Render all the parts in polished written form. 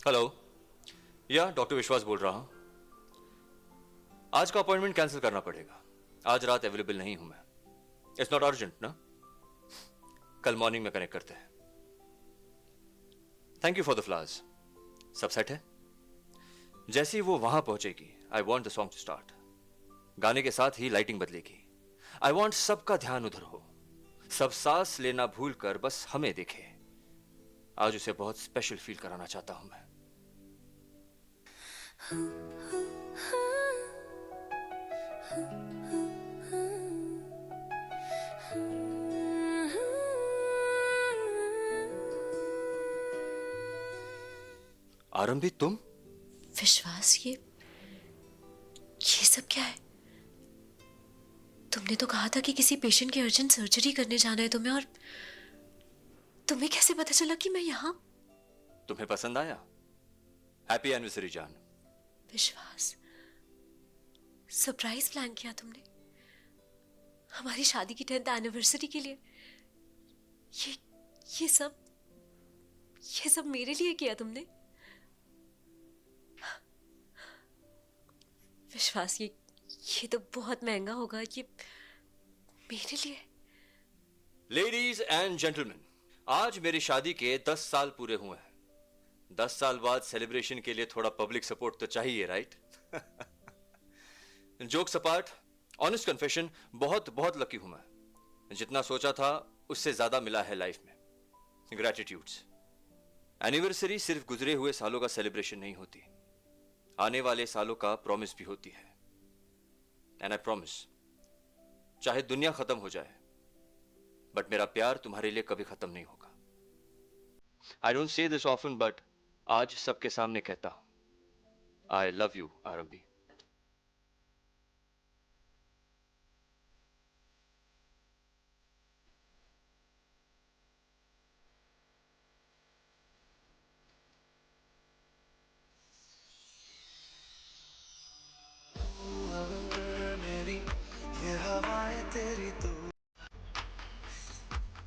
Hello. या doctor विश्वास बोल रहा हूं। आज का अपॉइंटमेंट कैंसिल करना पड़ेगा। आज रात अवेलेबल नहीं हूं मैं। इट्स नॉट अर्जेंट ना। कल मॉर्निंग में कनेक्ट करते हैं। Thank you for the flowers. सब सेट है। जैसे ही वो वहां पहुंचेगी, I want the song to start. गाने के साथ ही लाइटिंग बदलेगी। आई वॉन्ट सबका ध्यान उधर हो। सब सांस लेना भूल कर बस हमें देखे। आज उसे बहुत स्पेशल फील कराना चाहता हूं मैं। आरंभी, तुम? विश्वास, ये सब क्या है? तुमने तो कहा था कि किसी पेशेंट की अर्जेंट सर्जरी करने जाना है तुम्हें, और तुम्हें कैसे पता चला कि मैं यहाँ? तुम्हें पसंद आया? हैप्पी एनिवर्सरी जान। विश्वास, सरप्राइज प्लान किया तुमने हमारी शादी की 10th एनिवर्सरी के लिए। ये ये सब ये सब मेरे लिए किया तुमने? विश्वास, ये तो बहुत महंगा होगा, ये मेरे लिए। लेडीज एंड जेंटलमैन, आज मेरी शादी के 10 साल पूरे हुए हैं। 10 साल बाद सेलिब्रेशन के लिए थोड़ा पब्लिक सपोर्ट तो चाहिए, right? Jokes apart, honest confession, बहुत बहुत लकी हूं मैं। जितना सोचा था उससे ज्यादा मिला है लाइफ में। ग्रेटिट्यूड्स। एनिवर्सरी सिर्फ गुजरे हुए सालों का सेलिब्रेशन नहीं होती, आने वाले सालों का प्रॉमिस भी होती है। एंड आई प्रॉमिस, चाहे दुनिया खत्म हो जाए, बट मेरा प्यार तुम्हारे लिए कभी खत्म नहीं होगा। I don't say this often, but आज सबके सामने कहता हूं, आई लव यू आरंभी। मेरी ये हवाएं तेरी तो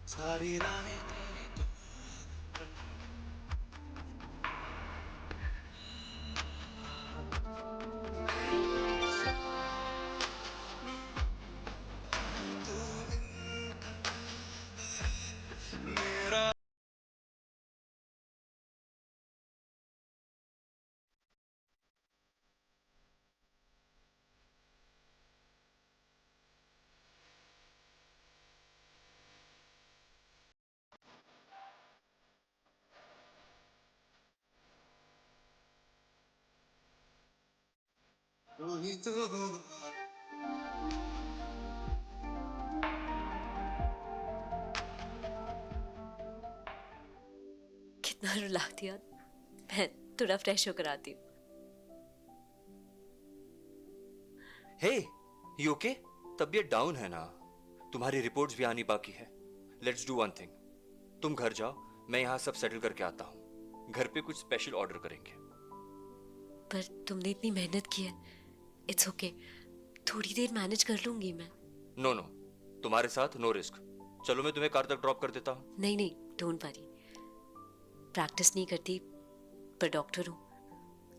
सारी राहें मेरा तू ही तो। कितना रुला दिया। मैं थोड़ा फ्रेश होकर आती हूँ। हे, यू ओके? तबीयत डाउन है ना? तुम्हारी रिपोर्ट्स भी आनी बाकी है। Let's do one thing. तुम घर जाओ, मैं यहां सब सेटल करके आता हूं। घर पे कुछ स्पेशल ऑर्डर करेंगे। पर तुमने इतनी मेहनत की है। इट्स ओके, थोड़ी देर मैनेज कर लूंगी मैं। नो नो, तुम्हारे साथ नो रिस्क। चलो मैं तुम्हें कार तक ड्रॉप कर देता हूं। नहीं नहीं, डोंट वरी। प्रैक्टिस नहीं करती, पर डॉक्टर हूँ,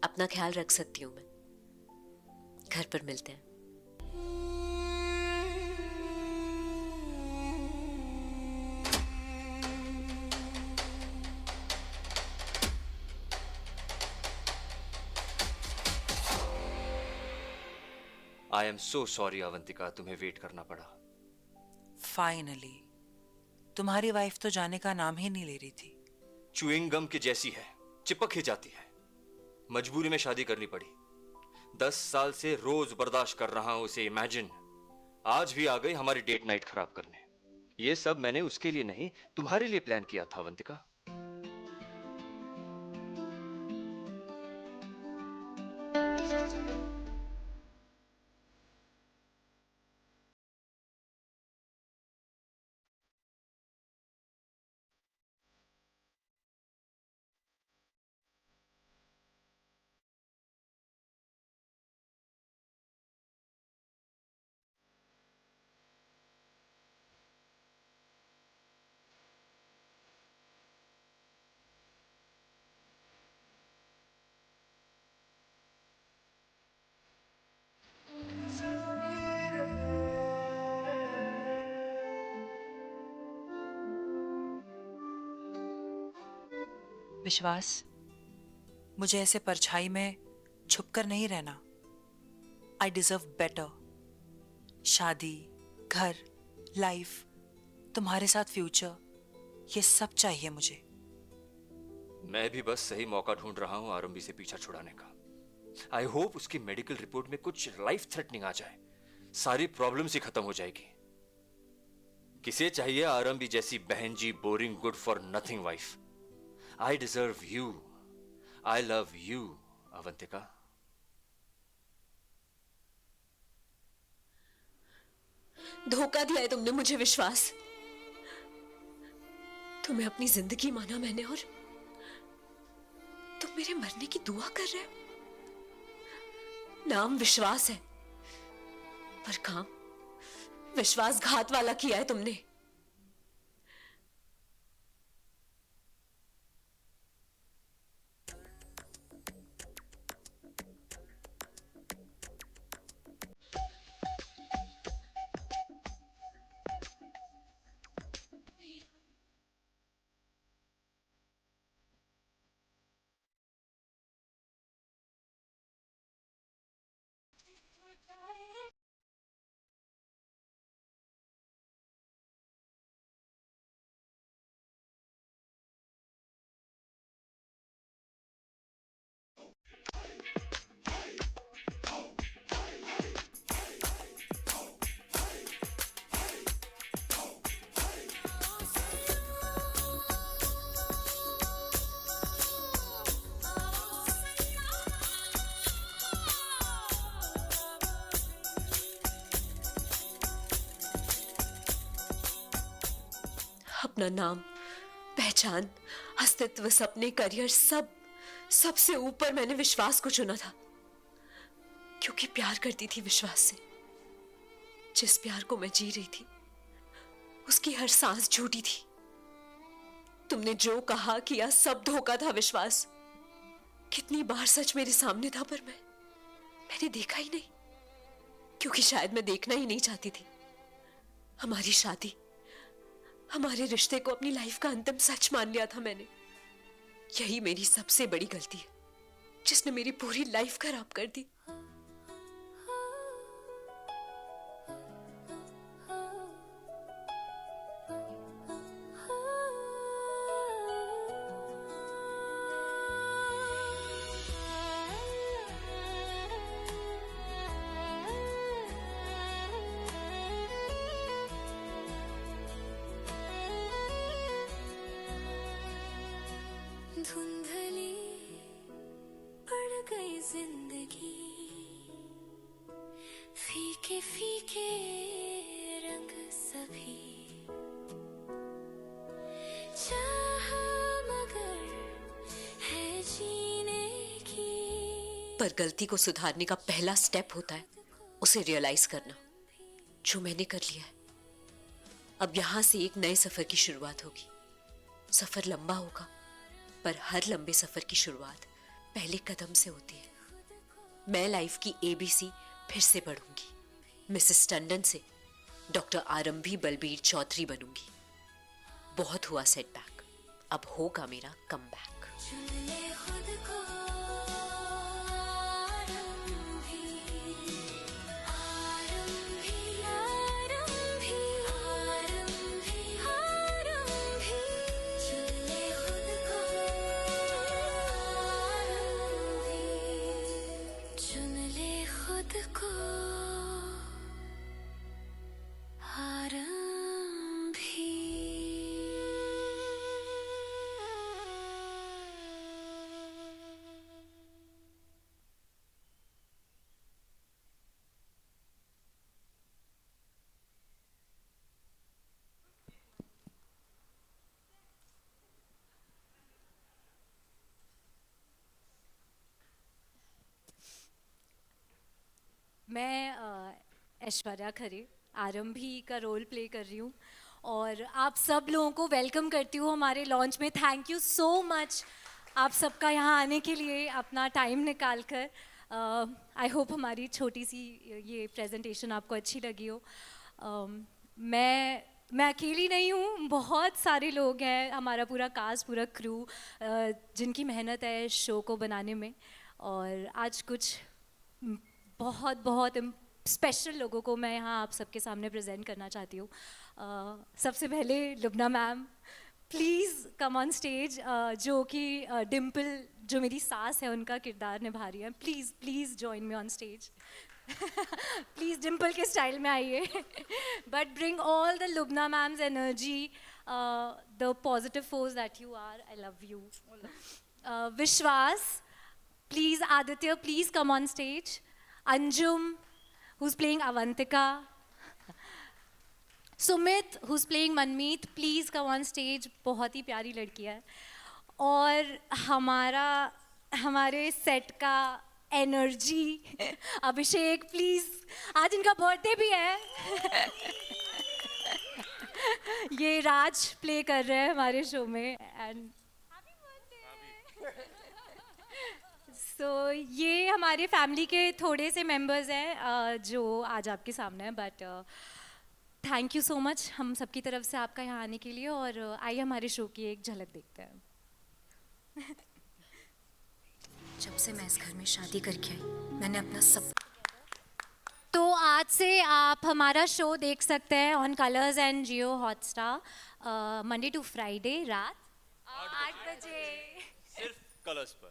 अपना ख्याल रख सकती हूँ मैं। घर पर मिलते हैं। I am so sorry Avantika, तुम्हें वेट करना पड़ा। फाइनली तुम्हारी वाइफ तो जाने का नाम ही नहीं ले रही थी। च्युइंग गम की जैसी है, चिपक ही जाती है। मजबूरी में शादी करनी पड़ी। 10 साल से रोज बर्दाश्त कर रहा हूं उसे, इमेजिन। आज भी आ गई हमारी डेट नाइट खराब करने। ये सब मैंने उसके लिए नहीं, तुम्हारे लिए प्लान किया था अवंतिका। विश्वास, मुझे ऐसे परछाई में छुप कर नहीं रहना। I deserve better. शादी, घर, लाइफ, तुम्हारे साथ फ्यूचर, ये सब चाहिए मुझे। मैं भी बस सही मौका ढूंढ रहा हूं आरंभी से पीछा छुड़ाने का। आई होप उसकी मेडिकल रिपोर्ट में कुछ लाइफ थ्रेटनिंग आ जाए, सारी प्रॉब्लम्स ही खत्म हो जाएगी। किसे चाहिए आरंभी जैसी बहन जी, boring, good for nothing wife. I deserve you, I love you Avantika. धोखा दिया है तुमने मुझे विश्वास। तुम्हें अपनी जिंदगी माना मैंने, और तुम मेरे मरने की दुआ कर रहे हो। नाम विश्वास है, पर काम विश्वासघात वाला किया है तुमने। अपना नाम, पहचान, अस्तित्व, सपने, करियर, सबसे ऊपर मैंने विश्वास को चुना था, क्योंकि प्यार करती थी विश्वास से। जिस प्यार को मैं जी रही थी, उसकी हर सांस झूठी थी। तुमने जो कहा किया सब धोखा था विश्वास। कितनी बार सच मेरे सामने था, पर मैंने देखा ही नहीं, क्योंकि शायद मैं देखना ही नहीं चाहती थी। हमारी शादी, हमारे रिश्ते को अपनी लाइफ का अंतिम सच मान लिया था मैंने। यही मेरी सबसे बड़ी गलती है, जिसने मेरी पूरी लाइफ खराब कर दी। धुंधली पड़ गई जिंदगी, फीके फीके रंग सभी, चाह मगर है जीने की। पर गलती को सुधारने का पहला स्टेप होता है उसे रियलाइज करना, जो मैंने कर लिया है। अब यहां से एक नए सफर की शुरुआत होगी। सफर लंबा होगा, पर हर लंबे सफर की शुरुआत पहले कदम से होती है। मैं लाइफ की ABC फिर से पढ़ूंगी। मिसेस टंडन से डॉक्टर आरंभी बलबीर चौधरी बनूंगी। बहुत हुआ सेटबैक, अब होगा मेरा कमबैक। चुन ले खुद को मैं ऐश्वर्या खरे आरंभी का रोल प्ले कर रही हूँ और आप सब लोगों को वेलकम करती हूँ हमारे लॉन्च में। थैंक यू सो मच आप सबका यहाँ आने के लिए, अपना टाइम निकाल कर। आई होप हमारी छोटी सी ये प्रेजेंटेशन आपको अच्छी लगी हो। मैं मैं अकेली नहीं हूँ, बहुत सारे लोग हैं, हमारा पूरा कास्ट, पूरा क्रू, जिनकी मेहनत है इस शो को बनाने में। और आज कुछ बहुत बहुत स्पेशल लोगों को मैं यहाँ आप सबके सामने प्रेजेंट करना चाहती हूँ। सबसे पहले Lubna ma'am, please come on stage, जो कि डिम्पल जो मेरी सास है उनका किरदार निभा रही है। Please please join me on stage. Please Dimple के स्टाइल में आइए। But bring all the Lubna ma'am's energy, the positive force that you are. I love you. Vishwas, please Aditya, please come on stage. Anjum, who's playing Avantika. Sumit, who's playing Manmeet, please come on stage. बहुत ही प्यारी लड़की है। और हमारे set का energy Abhishek, please, आज इनका birthday भी है। ये राज प्ले कर रहे हैं हमारे शो में। एंड सो ये हमारे फैमिली के थोड़े से मेंबर्स हैं जो आज आपके सामने हैं। But thank you so much हम सबकी तरफ से आपका यहाँ आने के लिए। और आइए हमारे शो की एक झलक देखते हैं। जब से मैं इस घर में शादी करके आई, मैंने अपना सब। तो आज से आप हमारा शो देख सकते हैं on Colors and Jio Hotstar, Monday to Friday रात 8 बजे। सिर्फ कलर्स पर।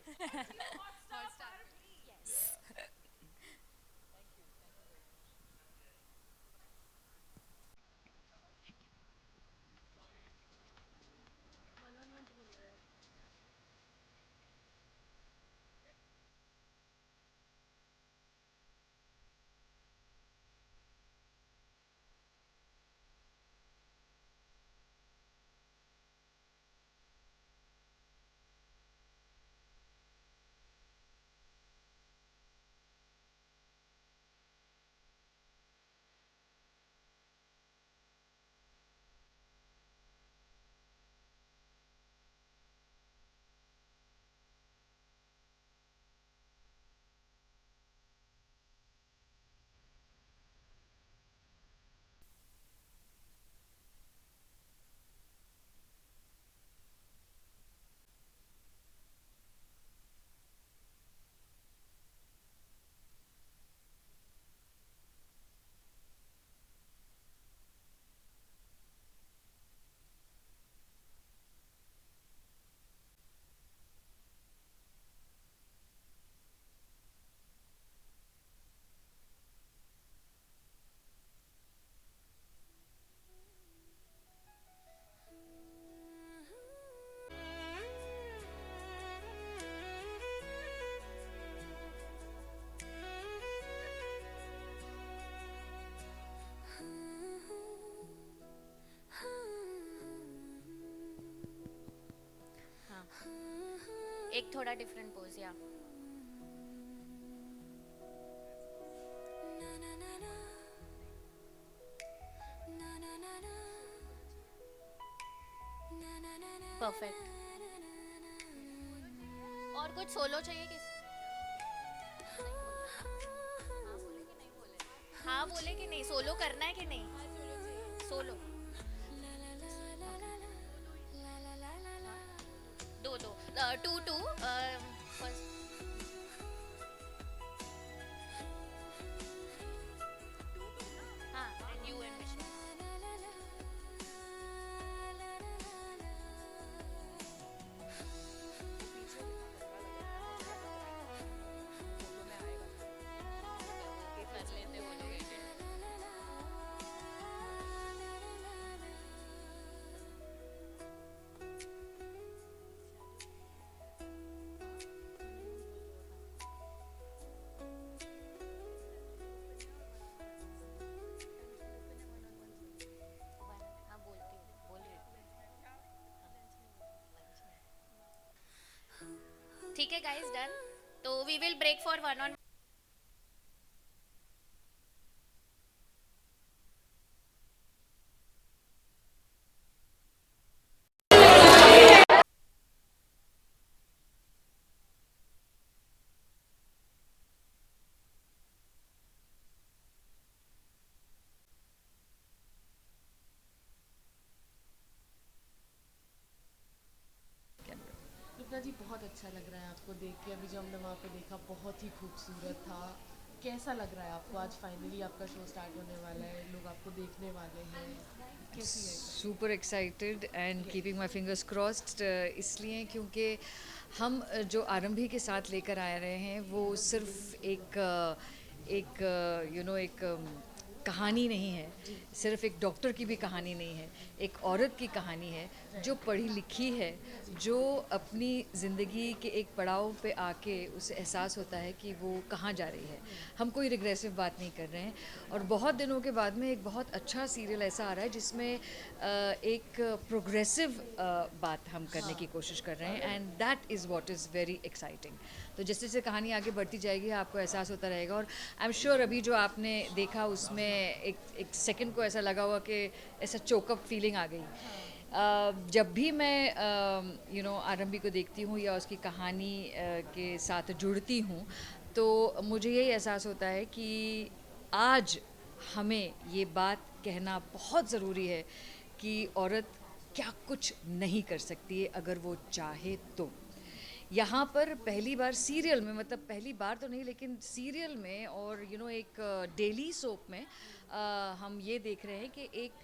एक थोड़ा डिफरेंट पोज या परफेक्ट। और कुछ सोलो चाहिए किस? हाँ बोले कि नहीं? सोलो करना है कि नहीं? सोलो दो दो टू टू फर्स्ट। हाँ एंड यू एंड विष्णु। कर लेते वो लोग edit। हाँ बोलती हूँ, बोल रही हूँ। ठीक है गाइस, डन। तो we will break for 1 on Swapna ji बहुत अच्छा लग रहा है आपको देख के। अभी जो हमने वहाँ पे देखा बहुत ही खूबसूरत था। कैसा लग रहा है आपको? आज फाइनली आपका शो स्टार्ट होने वाला है, लोग आपको देखने वाले हैं, कैसी है? Super excited and keeping my fingers crossed, इसलिए क्योंकि हम जो आरंभी के साथ लेकर आ रहे हैं वो सिर्फ एक कहानी नहीं है, सिर्फ एक डॉक्टर की भी कहानी नहीं है, एक औरत की कहानी है जो पढ़ी लिखी है, जो अपनी ज़िंदगी के एक पड़ाव पे आके उसे एहसास होता है कि वो कहाँ जा रही है। हम कोई रिग्रेसिव बात नहीं कर रहे हैं और बहुत दिनों के बाद में एक बहुत अच्छा सीरियल ऐसा आ रहा है जिसमें एक प्रोग्रेसिव बात हम करने की कोशिश कर रहे हैं and that is what is very exciting. तो जैसे जैसे कहानी आगे बढ़ती जाएगी आपको एहसास होता रहेगा और आई एम श्योर अभी जो आपने देखा उसमें एक सेकंड को ऐसा लगा हुआ कि ऐसा चोकअप फीलिंग आ गई। जब भी मैं आरंभी को देखती हूँ या उसकी कहानी के साथ जुड़ती हूँ तो मुझे यही एहसास होता है कि आज हमें ये बात कहना बहुत ज़रूरी है कि औरत क्या कुछ नहीं कर सकती है अगर वो चाहे तो। यहाँ पर पहली बार सीरियल में, मतलब पहली बार तो नहीं लेकिन सीरियल में और एक डेली सोप में हम ये देख रहे हैं कि एक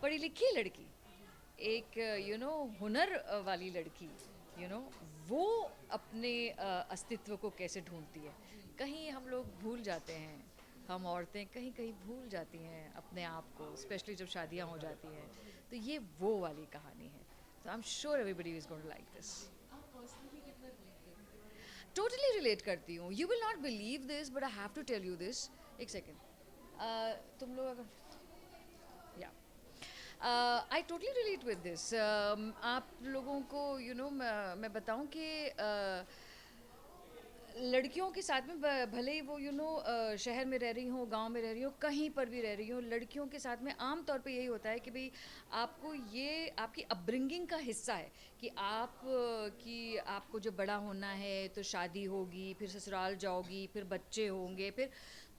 पढ़ी लिखी लड़की, एक हुनर वाली लड़की वो अपने अस्तित्व को कैसे ढूंढती है। कहीं हम लोग भूल जाते हैं, हम औरतें कहीं कहीं भूल जाती हैं अपने आप को, स्पेशली जब शादियाँ हो जाती हैं। तो ये वो वाली कहानी है। तो I am sure everybody is going to like this. Totally relate करती हूँ। You will not believe this but I have to tell you this. एक सेकेंड, तुम लोग अगर या I totally relate with this. आप लोगों को मैं बताऊँ कि लड़कियों के साथ में भले ही वो शहर में रह रही हूँ, गांव में रह रही हूँ, कहीं पर भी रह रही हूँ, लड़कियों के साथ में आम तौर पे यही होता है कि भाई आपको ये आपकी अपब्रिंगिंग का हिस्सा है कि आपको जब बड़ा होना है तो शादी होगी, फिर ससुराल जाओगी, फिर बच्चे होंगे, फिर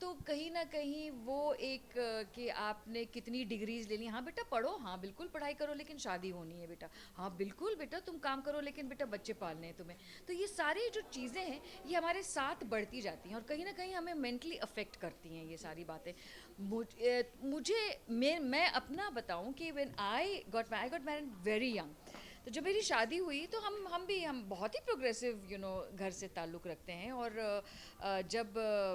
तो कहीं ना कहीं वो एक कि आपने कितनी डिग्रीज ले ली। हाँ बेटा पढ़ो, हाँ बिल्कुल पढ़ाई करो, लेकिन शादी होनी है बेटा। हाँ बिल्कुल बेटा तुम काम करो, लेकिन बेटा बच्चे पालने हैं तुम्हें। तो ये सारी जो चीज़ें हैं ये हमारे साथ बढ़ती जाती हैं और कहीं ना कहीं हमें मेंटली अफेक्ट करती हैं ये सारी बातें। मैं अपना बताऊं कि when I got married very young, तो जब मेरी शादी हुई तो हम बहुत ही प्रोग्रेसिव घर से ताल्लुक़ रखते हैं और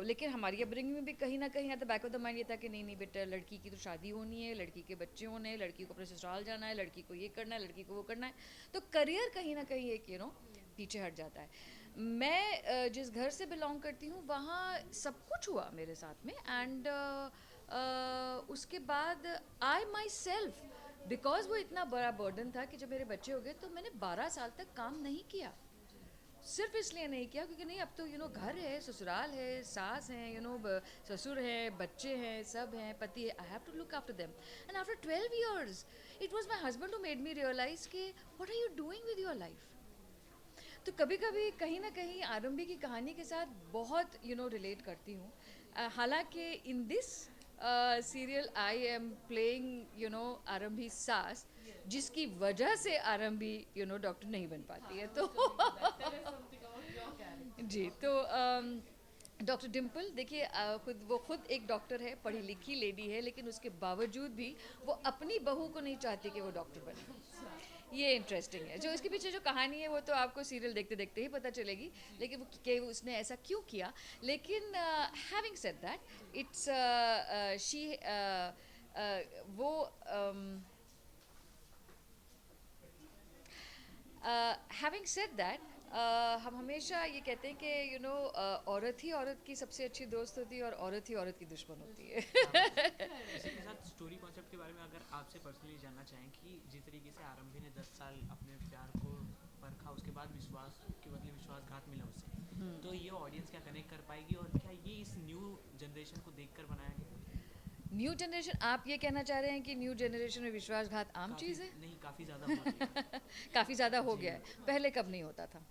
लेकिन हमारी अपब्रिंगिंग में भी कहीं ना कहीं at the back of the mind ये था कि नहीं बेटा लड़की की तो शादी होनी है, लड़की के बच्चे होने हैं, लड़की को अपने ससुराल जाना है, लड़की को ये करना है, लड़की को वो करना है। तो करियर कहीं ना कहीं एक पीछे हट जाता है। मैं जिस घर से बिलोंग करती हूँ वहाँ सब कुछ हुआ मेरे साथ में एंड उसके बाद आई माई सेल्फ, बिकॉज वो इतना बड़ा बर्डन था कि जब मेरे बच्चे हो गए तो मैंने 12 साल तक काम नहीं किया। सिर्फ इसलिए नहीं किया क्योंकि नहीं अब तो घर है, ससुराल है, सास हैं, ससुर हैं, बच्चे हैं, सब हैं, पति है, I have to look after them. And after 12 years it was my husband who made me realise कि what are you doing with your life. तो कभी कभी कहीं ना कहीं आरंभी की कहानी के साथ बहुत रिलेट करती हूँ। हालांकि in this serial I am playing आरंभी सास, जिसकी वजह से आरंभी डॉक्टर नहीं बन पाती है। तो जी तो डॉक्टर डिम्पल देखिए खुद एक डॉक्टर है, पढ़ी लिखी लेडी है, लेकिन उसके बावजूद भी वो अपनी बहू को नहीं चाहती कि वो डॉक्टर बने। ये इंटरेस्टिंग है। जो इसके पीछे जो कहानी है वो तो आपको सीरियल देखते देखते ही पता चलेगी, लेकिन उसने ऐसा क्यों किया। लेकिन having said that it's she वो हैविंग सेड दैट हम हमेशा ये कहते हैं कि औरत ही औरत की सबसे अच्छी दोस्त होती है और औरत ही औरत की दुश्मन होती है। इसी के साथ स्टोरी कॉन्सेप्ट के बारे में अगर आपसे पर्सनली जानना चाहें कि जिस तरीके से आरंभी ने 10 साल अपने प्यार को परखा, उसके बाद विश्वास के बदले विश्वासघात मिला उससे, तो ये ऑडियंस क्या कनेक्ट कर पाएगी और क्या ये इस न्यू जनरेशन को देखकर बनाया गया? न्यू जनरेशन, आप ये कहना चाह रहे हैं कि न्यू जनरेशन में विश्वासघात आम चीज़ है? नहीं, काफ़ी ज़्यादा काफ़ी ज़्यादा हो गया है। पहले कब नहीं होता था,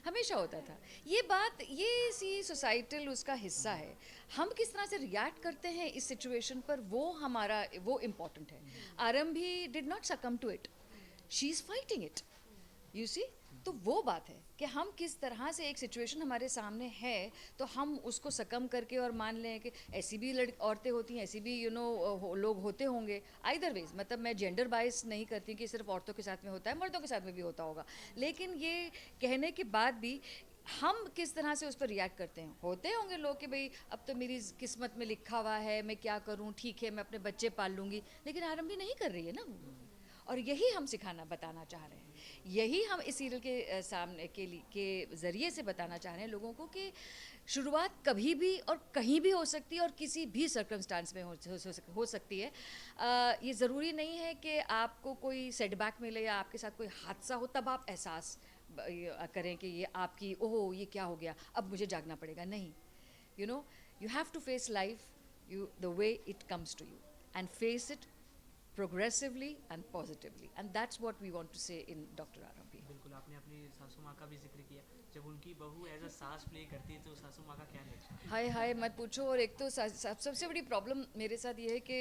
हमेशा होता था। ये सी सोसाइटल उसका हिस्सा है। हम किस तरह से रिएक्ट करते हैं इस सिचुएशन पर, वो इम्पॉर्टेंट है। Arambhi did not succumb to it, she is fighting it. You see, तो वो बात है कि हम किस तरह से एक सिचुएशन हमारे सामने है तो हम उसको सकम करके और मान लें कि ऐसी भी औरतें होती हैं, ऐसी भी लोग होते होंगे। आइदर वेज, मतलब मैं जेंडर बाइस नहीं करती कि सिर्फ औरतों के साथ में होता है, मर्दों के साथ में भी होता होगा, लेकिन ये कहने के बाद भी हम किस तरह से उस पर रिएक्ट करते हैं। होते होंगे लोग कि भाई अब तो मेरी किस्मत में लिखा हुआ है, मैं क्या करूं, ठीक है मैं अपने बच्चे पाल लूँगी, लेकिन आरंभी नहीं कर रही है ना वो। और यही हम सिखाना बताना चाह रहे हैं, यही हम इस सीरियल के सामने के ज़रिए से बताना चाह रहे हैं लोगों को कि शुरुआत कभी भी और कहीं भी हो सकती है और किसी भी सर्कमस्टांस में हो सकती है। ये ज़रूरी नहीं है कि आपको कोई सेटबैक मिले या आपके साथ कोई हादसा हो तब आप एहसास करें कि ये आपकी ओह ये क्या हो गया, अब मुझे जागना पड़ेगा। नहीं, you have to face life the way it comes to you and face it progressively and positively, and that's what we want to say in Dr. Arambhi. बिल्कुल, आपने अपनी सासू माँ का भी जिक्र किया। जब उनकी बहू एज अ सास प्ले करती है तो सासू माँ का क्या रिएक्शन? हाय हाय मत पूछो। और एक तो सबसे बड़ी प्रॉब्लम मेरे साथ ये है कि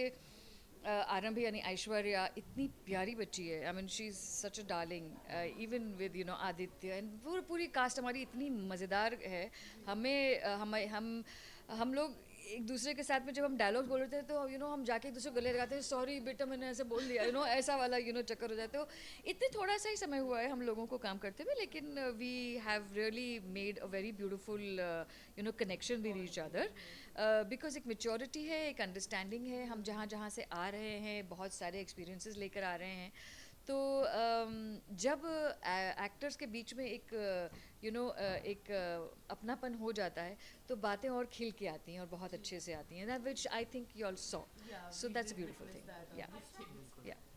आरंभी यानी ऐश्वर्या इतनी प्यारी बच्ची है। I mean she is such a darling, even with Aditya and पूरी कास्ट हमारी इतनी मज़ेदार है। हम लोग एक दूसरे के साथ में जब हम डायलॉग्स बोल रहे थे तो हम जाके एक दूसरे को गले लगाते हैं, सॉरी बेटा मैंने ऐसे बोल दिया, ऐसा वाला चक्कर हो जाते हो। इतने थोड़ा सा ही समय हुआ है हम लोगों को काम करते हुए, लेकिन we have really made a very beautiful connection with each other, because एक मेच्योरिटी है, एक अंडरस्टैंडिंग है। हम जहाँ जहाँ से आ रहे हैं बहुत सारे एक्सपीरियंसेस लेकर आ रहे हैं, तो जब एक्टर्स के बीच में एक एक अपनापन हो जाता है तो बातें और खिल के आती हैं और बहुत अच्छे से आती हैं, that which I think you all saw, so that's beautiful thing. Yeah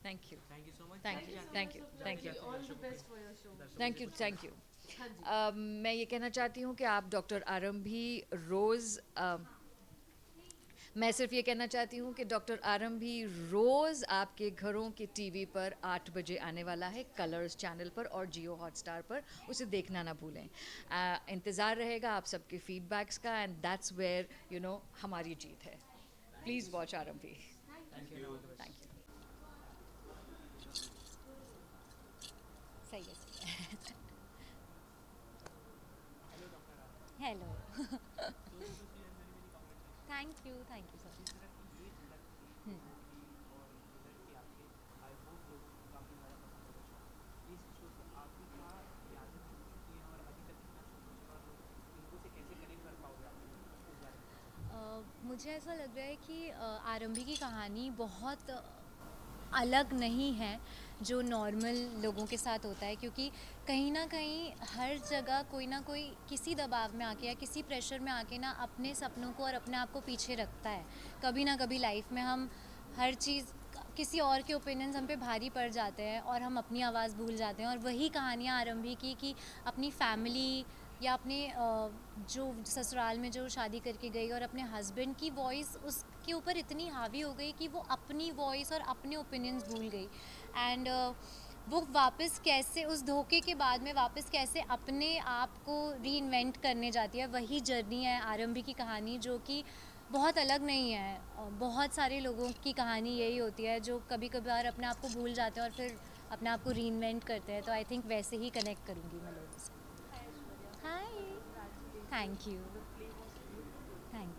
thank you so much. Thank you all the best for your show. Thank you. मैं ये कहना चाहती हूँ कि आप डॉक्टर आरंभी रोज़ मैं सिर्फ ये कहना चाहती हूँ कि डॉक्टर आरंभी रोज़ आपके घरों के टीवी पर 8 बजे आने वाला है, कलर्स चैनल पर और जियो हॉटस्टार पर, उसे देखना ना भूलें। इंतज़ार रहेगा आप सबके फीडबैक्स का, एंड दैट्स वेयर हमारी जीत है। प्लीज़ वॉच आरंभी। Thank you. सही है। हेलो। Thank you sir. मुझे ऐसा लग रहा है कि आरंभी की कहानी बहुत अलग नहीं है जो नॉर्मल लोगों के साथ होता है, क्योंकि कहीं ना कहीं हर जगह कोई ना कोई किसी दबाव में आके या किसी प्रेशर में आके ना अपने सपनों को और अपने आप को पीछे रखता है। कभी ना कभी लाइफ में हम हर चीज़, किसी और के ओपिनियंस हम पे भारी पड़ जाते हैं और हम अपनी आवाज़ भूल जाते हैं। और वही कहानियाँ आरंभी की कि अपनी फैमिली या अपने जो ससुराल में जो शादी करके गई और अपने हस्बैंड की वॉइस उसके ऊपर इतनी हावी हो गई कि वो अपनी वॉइस और अपने ओपिनियंस भूल गई। एंड वो वापस कैसे उस धोखे के बाद में वापस कैसे अपने आप को री-इन्वेंट करने जाती है, वही जर्नी है आरंभी की कहानी, जो कि बहुत अलग नहीं है। बहुत सारे लोगों की कहानी यही होती है जो कभी कभार अपने आप को भूल जाते हैं और फिर अपने आप को री-इन्वेंट करते हैं। तो आई थिंक वैसे ही कनेक्ट करूँगी मैं लोगों से। हाय, थैंक यू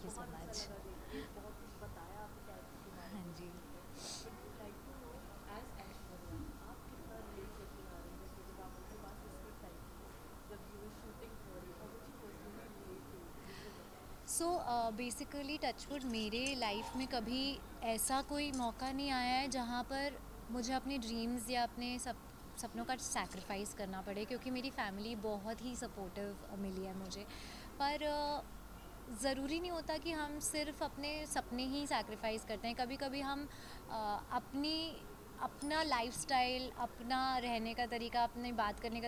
सो मच। हाँ जी। सो बेसिकली टचवुड मेरे लाइफ में कभी ऐसा कोई मौका नहीं आया है जहाँ पर मुझे अपने ड्रीम्स या अपने सपनों का सैक्रिफाइस करना पड़े, क्योंकि मेरी फैमिली बहुत ही सपोर्टिव मिली है मुझे। पर ज़रूरी नहीं होता कि हम सिर्फ अपने सपने ही सैक्रिफाइस करते हैं। कभी कभी हम अपना लाइफस्टाइल, अपना रहने का तरीका, अपनी बात करने का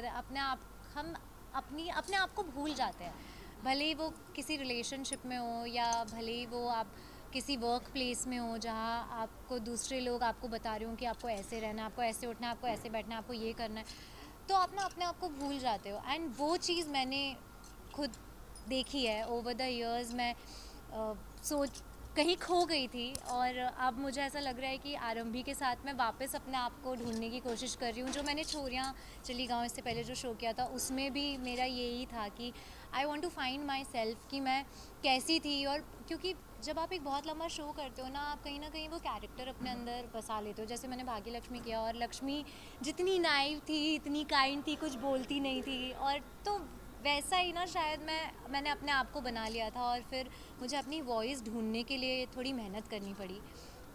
हम अपने आप को भूल जाते हैं। भले ही वो किसी रिलेशनशिप में हो या भले ही वो आप किसी वर्क प्लेस में हो जहाँ आपको दूसरे लोग आपको बता रहे हो कि आपको ऐसे रहना है, आपको ऐसे उठना है, आपको ऐसे बैठना है, आपको ये करना है, तो आप ना अपने आप को भूल जाते हो। एंड वो चीज़ मैंने खुद देखी है ओवर द इयर्स। मैं कहीं खो गई थी, और अब मुझे ऐसा लग रहा है कि आरंभी के साथ मैं वापस अपने आप को ढूंढने की कोशिश कर रही हूँ। जो मैंने छोरियाँ चली गाँव इससे पहले जो शो किया था, उसमें भी मेरा यही था कि I want to find myself, कि मैं कैसी थी। और क्योंकि जब आप एक बहुत लंबा शो करते हो ना, आप कहीं ना कहीं वो कैरेक्टर अपने अंदर बसा लेते हो। जैसे मैंने भाग्य लक्ष्मी किया, और लक्ष्मी जितनी नाइव थी, इतनी काइंड थी, कुछ बोलती नहीं थी, और तो वैसा ही ना शायद मैंने अपने आप को बना लिया था। और फिर मुझे अपनी वॉइस ढूंढने के लिए थोड़ी मेहनत करनी पड़ी,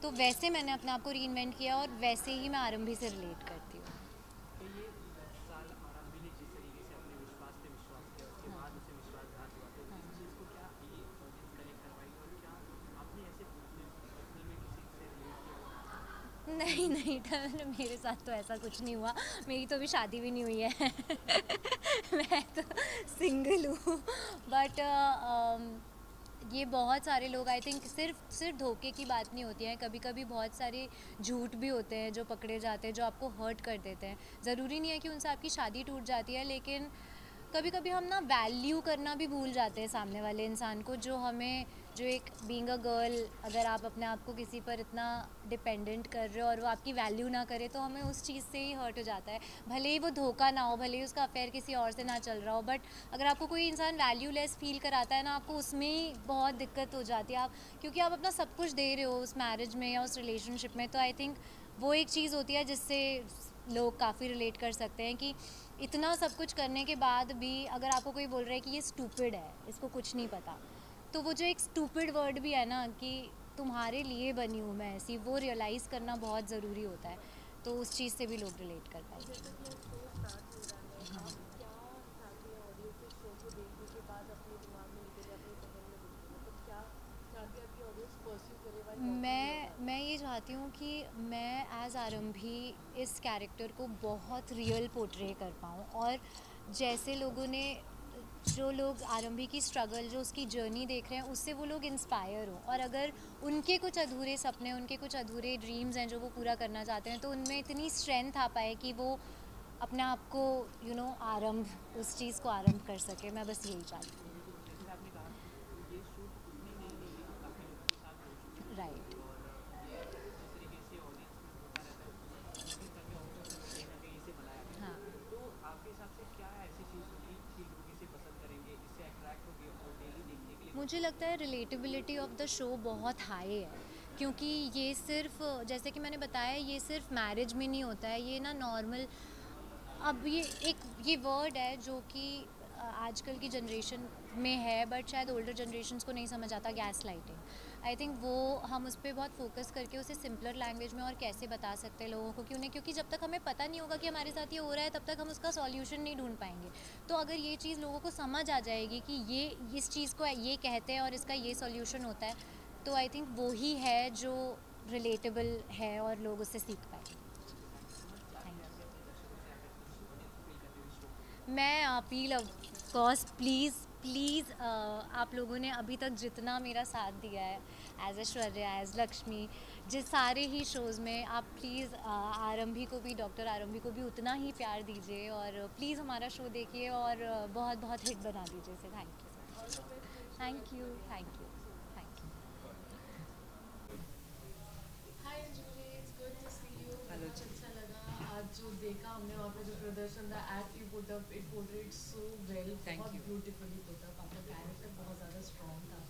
तो वैसे मैंने अपने आप को रीइन्वेंट किया, और वैसे ही मैं आरंभी से रिलेट करती हूँ। तो ये 10 साल आरंभी ने जिस तरीके से अपने विश्वास पे विश्वास किया, उसके बाद उसे विश्वासघात हुआ, तो इस चीज़ को क्या ये ऑडियंस कनेक्ट करवाई, और क्या आपने ऐसे पर्सनल में किसी से रिलेट किया? नहीं नहीं, तो मेरे साथ तो ऐसा कुछ नहीं हुआ। मेरी तो अभी शादी भी नहीं हुई है। मैं तो सिंगल हूँ। बट ये बहुत सारे लोग, आई थिंक सिर्फ धोखे की बात नहीं होती है, कभी कभी बहुत सारे झूठ भी होते हैं जो पकड़े जाते हैं, जो आपको हर्ट कर देते हैं। ज़रूरी नहीं है कि उनसे आपकी शादी टूट जाती है, लेकिन कभी कभी हम ना वैल्यू करना भी भूल जाते हैं सामने वाले इंसान को, जो हमें, जो एक बीइंग अ गर्ल, अगर आप अपने आप को किसी पर इतना डिपेंडेंट कर रहे हो और वो आपकी वैल्यू ना करे, तो हमें उस चीज़ से ही हर्ट हो जाता है। भले ही वो धोखा ना हो, भले ही उसका अफेयर किसी और से ना चल रहा हो, बट अगर आपको कोई इंसान वैल्यूलेस फील कराता है ना, आपको उसमें ही बहुत दिक्कत हो जाती है। आप, क्योंकि आप अपना सब कुछ दे रहे हो उस मैरिज में या उस रिलेशनशिप में, तो आई थिंक वो एक चीज़ होती है जिससे लोग काफ़ी रिलेट कर सकते हैं, कि इतना सब कुछ करने के बाद भी अगर आपको कोई बोल रहा है कि ये स्टूपिड है, इसको कुछ नहीं पता, तो वो जो एक स्टूपिड वर्ड भी है ना, कि तुम्हारे लिए बनी हूँ मैं ऐसी, वो रियलाइज़ करना बहुत ज़रूरी होता है। तो उस चीज़ से भी लोग रिलेट कर पाएंगे। मैं ये चाहती हूँ कि मैं एज आरंभी इस कैरेक्टर को बहुत रियल पोर्ट्रे कर पाऊँ, और जैसे लोगों ने, जो लोग आरंभी की स्ट्रगल, जो उसकी जर्नी देख रहे हैं, उससे वो लोग इंस्पायर हो, और अगर उनके कुछ अधूरे सपने, उनके कुछ अधूरे ड्रीम्स हैं जो वो पूरा करना चाहते हैं, तो उनमें इतनी स्ट्रेंथ आ पाए कि वो अपने आप को आरंभ, उस चीज़ को आरंभ कर सके। मैं बस यही चाहती हूँ। जैसे आपने कहा कि ये शूट उतनी नहीं नहीं है, काफ़ी लोगों के साथ हो चुकी है, राइट। और ये जिस तरीके से ऑडियंस में होता रहता है, नोटिस करके ऑडियंस ने कहीं ना कहीं इसे बनाया है। हाँ। तो आपके हिसाब से क्या ऐसी चीज़ होगी कि लोग इसे पसंद करेंगे, इससे अट्रैक्ट होंगे और डेली देखने के लिए? मुझे लगता है रिलेटेबिलिटी ऑफ द शो बहुत हाई है, क्योंकि ये सिर्फ, जैसे कि मैंने बताया, ये सिर्फ मैरिज में नहीं होता है, ये ना नॉर्मल, अब ये वर्ड है जो कि आजकल की जनरेशन में है, बट शायद ओल्डर जनरेशन्स को नहीं समझ आता, गैस लाइटिंग। आई थिंक वो हम उस पर बहुत फोकस करके उसे सिंपलर लैंग्वेज में और कैसे बता सकते हैं लोगों को, क्योंकि जब तक हमें पता नहीं होगा कि हमारे साथ ये हो रहा है, तब तक हम उसका सॉल्यूशन नहीं ढूंढ पाएंगे। तो अगर ये चीज़ लोगों को समझ आ जाएगी कि ये इस चीज़ को ये कहते हैं और इसका ये सॉल्यूशन होता है, तो आई थिंक वो ही है जो रिलेटेबल है और लोग उससे सीख पाएंगे। मैं अपील, ऑफ कोर्स, प्लीज़ आप लोगों ने अभी तक जितना मेरा साथ दिया है एज ऐश्वर्या, एज लक्ष्मी, जिस सारे ही शोज़ में, आप प्लीज़ आरंभी को भी, डॉक्टर आरंभी को भी उतना ही प्यार दीजिए, और प्लीज़ हमारा शो देखिए और बहुत बहुत हिट बना दीजिए इसे। Thank you. Hi Anjali, it's good to see you. बहुत अच्छा लगा आज जो देखा हमने वहाँ पे, जो प्रदर्शन था, act you put up, it portrait so well, बहुत ब्यूटीफुली पुट अप। आपका कैरेक्टर बहुत ज़्यादा स्ट्रॉन्ग था,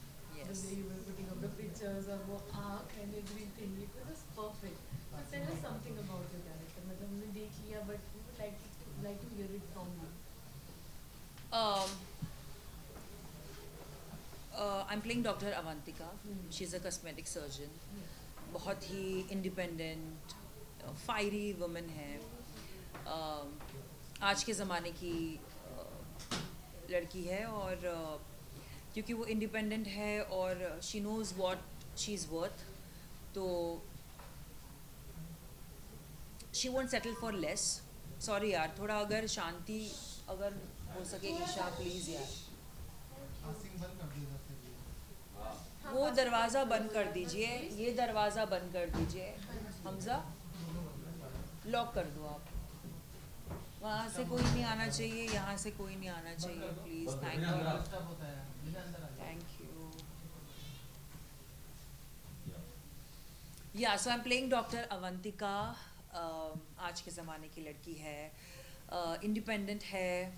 the way you were putting up the pictures और वो आँख and everything, it was perfect. But tell us something about your character. मतलब हमने देख लिया, but we would like to hear it from you. I'm playing Dr. Avantika. She's a cosmetic surgeon. बहुत ही independent, fiery woman है, आज के ज़माने की लड़की है, और क्योंकि वो इंडिपेंडेंट है और she knows what she is worth, तो she won't settle for less. Sorry यार, थोड़ा अगर शांति अगर हो सके ईशा प्लीज़ यार, वो दरवाज़ा बंद कर दीजिए, ये दरवाज़ा बंद कर दीजिए, हमज़ा लॉक कर दो आप, वहाँ से कोई नहीं आना चाहिए, यहाँ से कोई नहीं आना चाहिए please. Thank you. Yeah so I am playing doctor Avantika. आज के ज़माने की लड़की है, इंडिपेंडेंट है,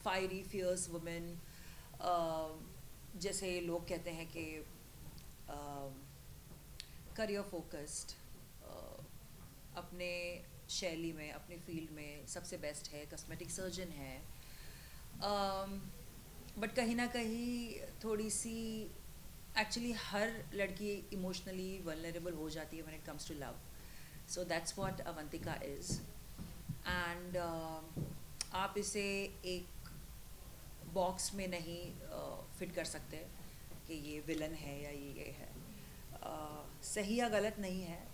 फायरी फियर्स वुमेन. जैसे लोग कहते हैं कि करियर फोकस्ड, अपने शैली में, अपने फील्ड में सबसे बेस्ट है, कॉस्मेटिक सर्जन है. बट कहीं ना कहीं थोड़ी सी, एक्चुअली हर लड़की इमोशनली वल्नरेबल हो जाती है when it comes to love. So that's what Avantika is. And आप इसे एक बॉक्स में नहीं फिट कर सकते कि ये विलन है या ये है. सही या गलत नहीं है,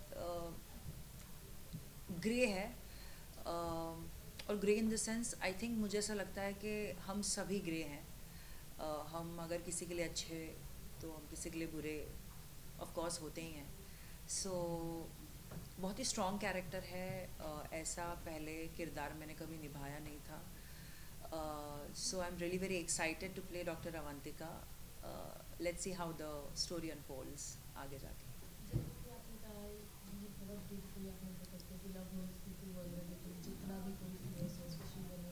ग्रे है. और grey in the sense, I think मुझे ऐसा लगता है कि हम सभी ग्रे हैं. हम अगर किसी के लिए अच्छे तो हम किसी के लिए बुरे ऑफ कोर्स होते ही हैं. सो बहुत ही स्ट्रॉन्ग कैरेक्टर है. ऐसा पहले किरदार मैंने कभी निभाया नहीं था. So I am really very excited to play doctor Avantika. Let's see how the story unfolds आगे जाके. जितना भी कोई फीयर्स हो, specially when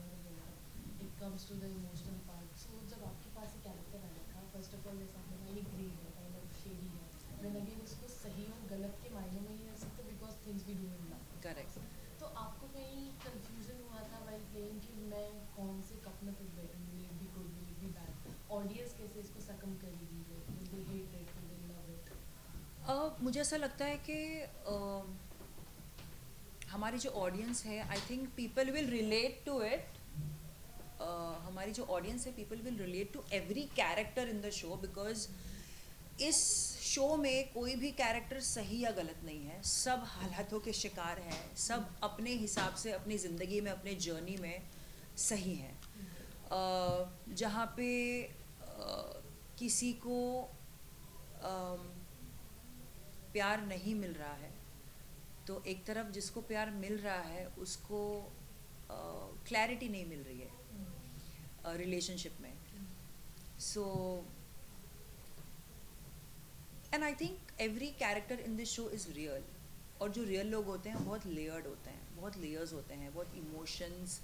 it comes to the emotional part. So जब आपके पास ये कैरेक्टर आया था, फर्स्ट ऑफ ऑल जैसे आपने कहा ये ग्रे है, काइंड ऑफ शेडी है, देन अगेन इसको सही और गलत के मायने में नहीं रख सकते because things we do in love. Correct. तो आपको कहीं कंफ्यूजन हुआ था व्हाइल प्लेइंग कि मैं कौन से कप में फिट बैठूंगी, will it be good, will it be bad, audience कैसे इसको सकम करेगी, will they hate it, will they love it? मुझे ऐसा लगता है कि हमारी जो ऑडियंस है, I think people will relate to it. हमारी जो ऑडियंस है, people will relate to every character in the show, because इस शो में कोई भी कैरेक्टर सही या गलत नहीं है. सब हालातों के शिकार हैं, सब अपने हिसाब से अपनी ज़िंदगी में, अपने जर्नी में सही हैं. जहाँ पे किसी को प्यार नहीं मिल रहा है, तो एक तरफ जिसको प्यार मिल रहा है उसको क्लैरिटी नहीं मिल रही है रिलेशनशिप में. So and I think every character in this show is real. और जो रियल लोग होते हैं बहुत लेयर्ड होते हैं, बहुत लेयर्स होते हैं, बहुत इमोशंस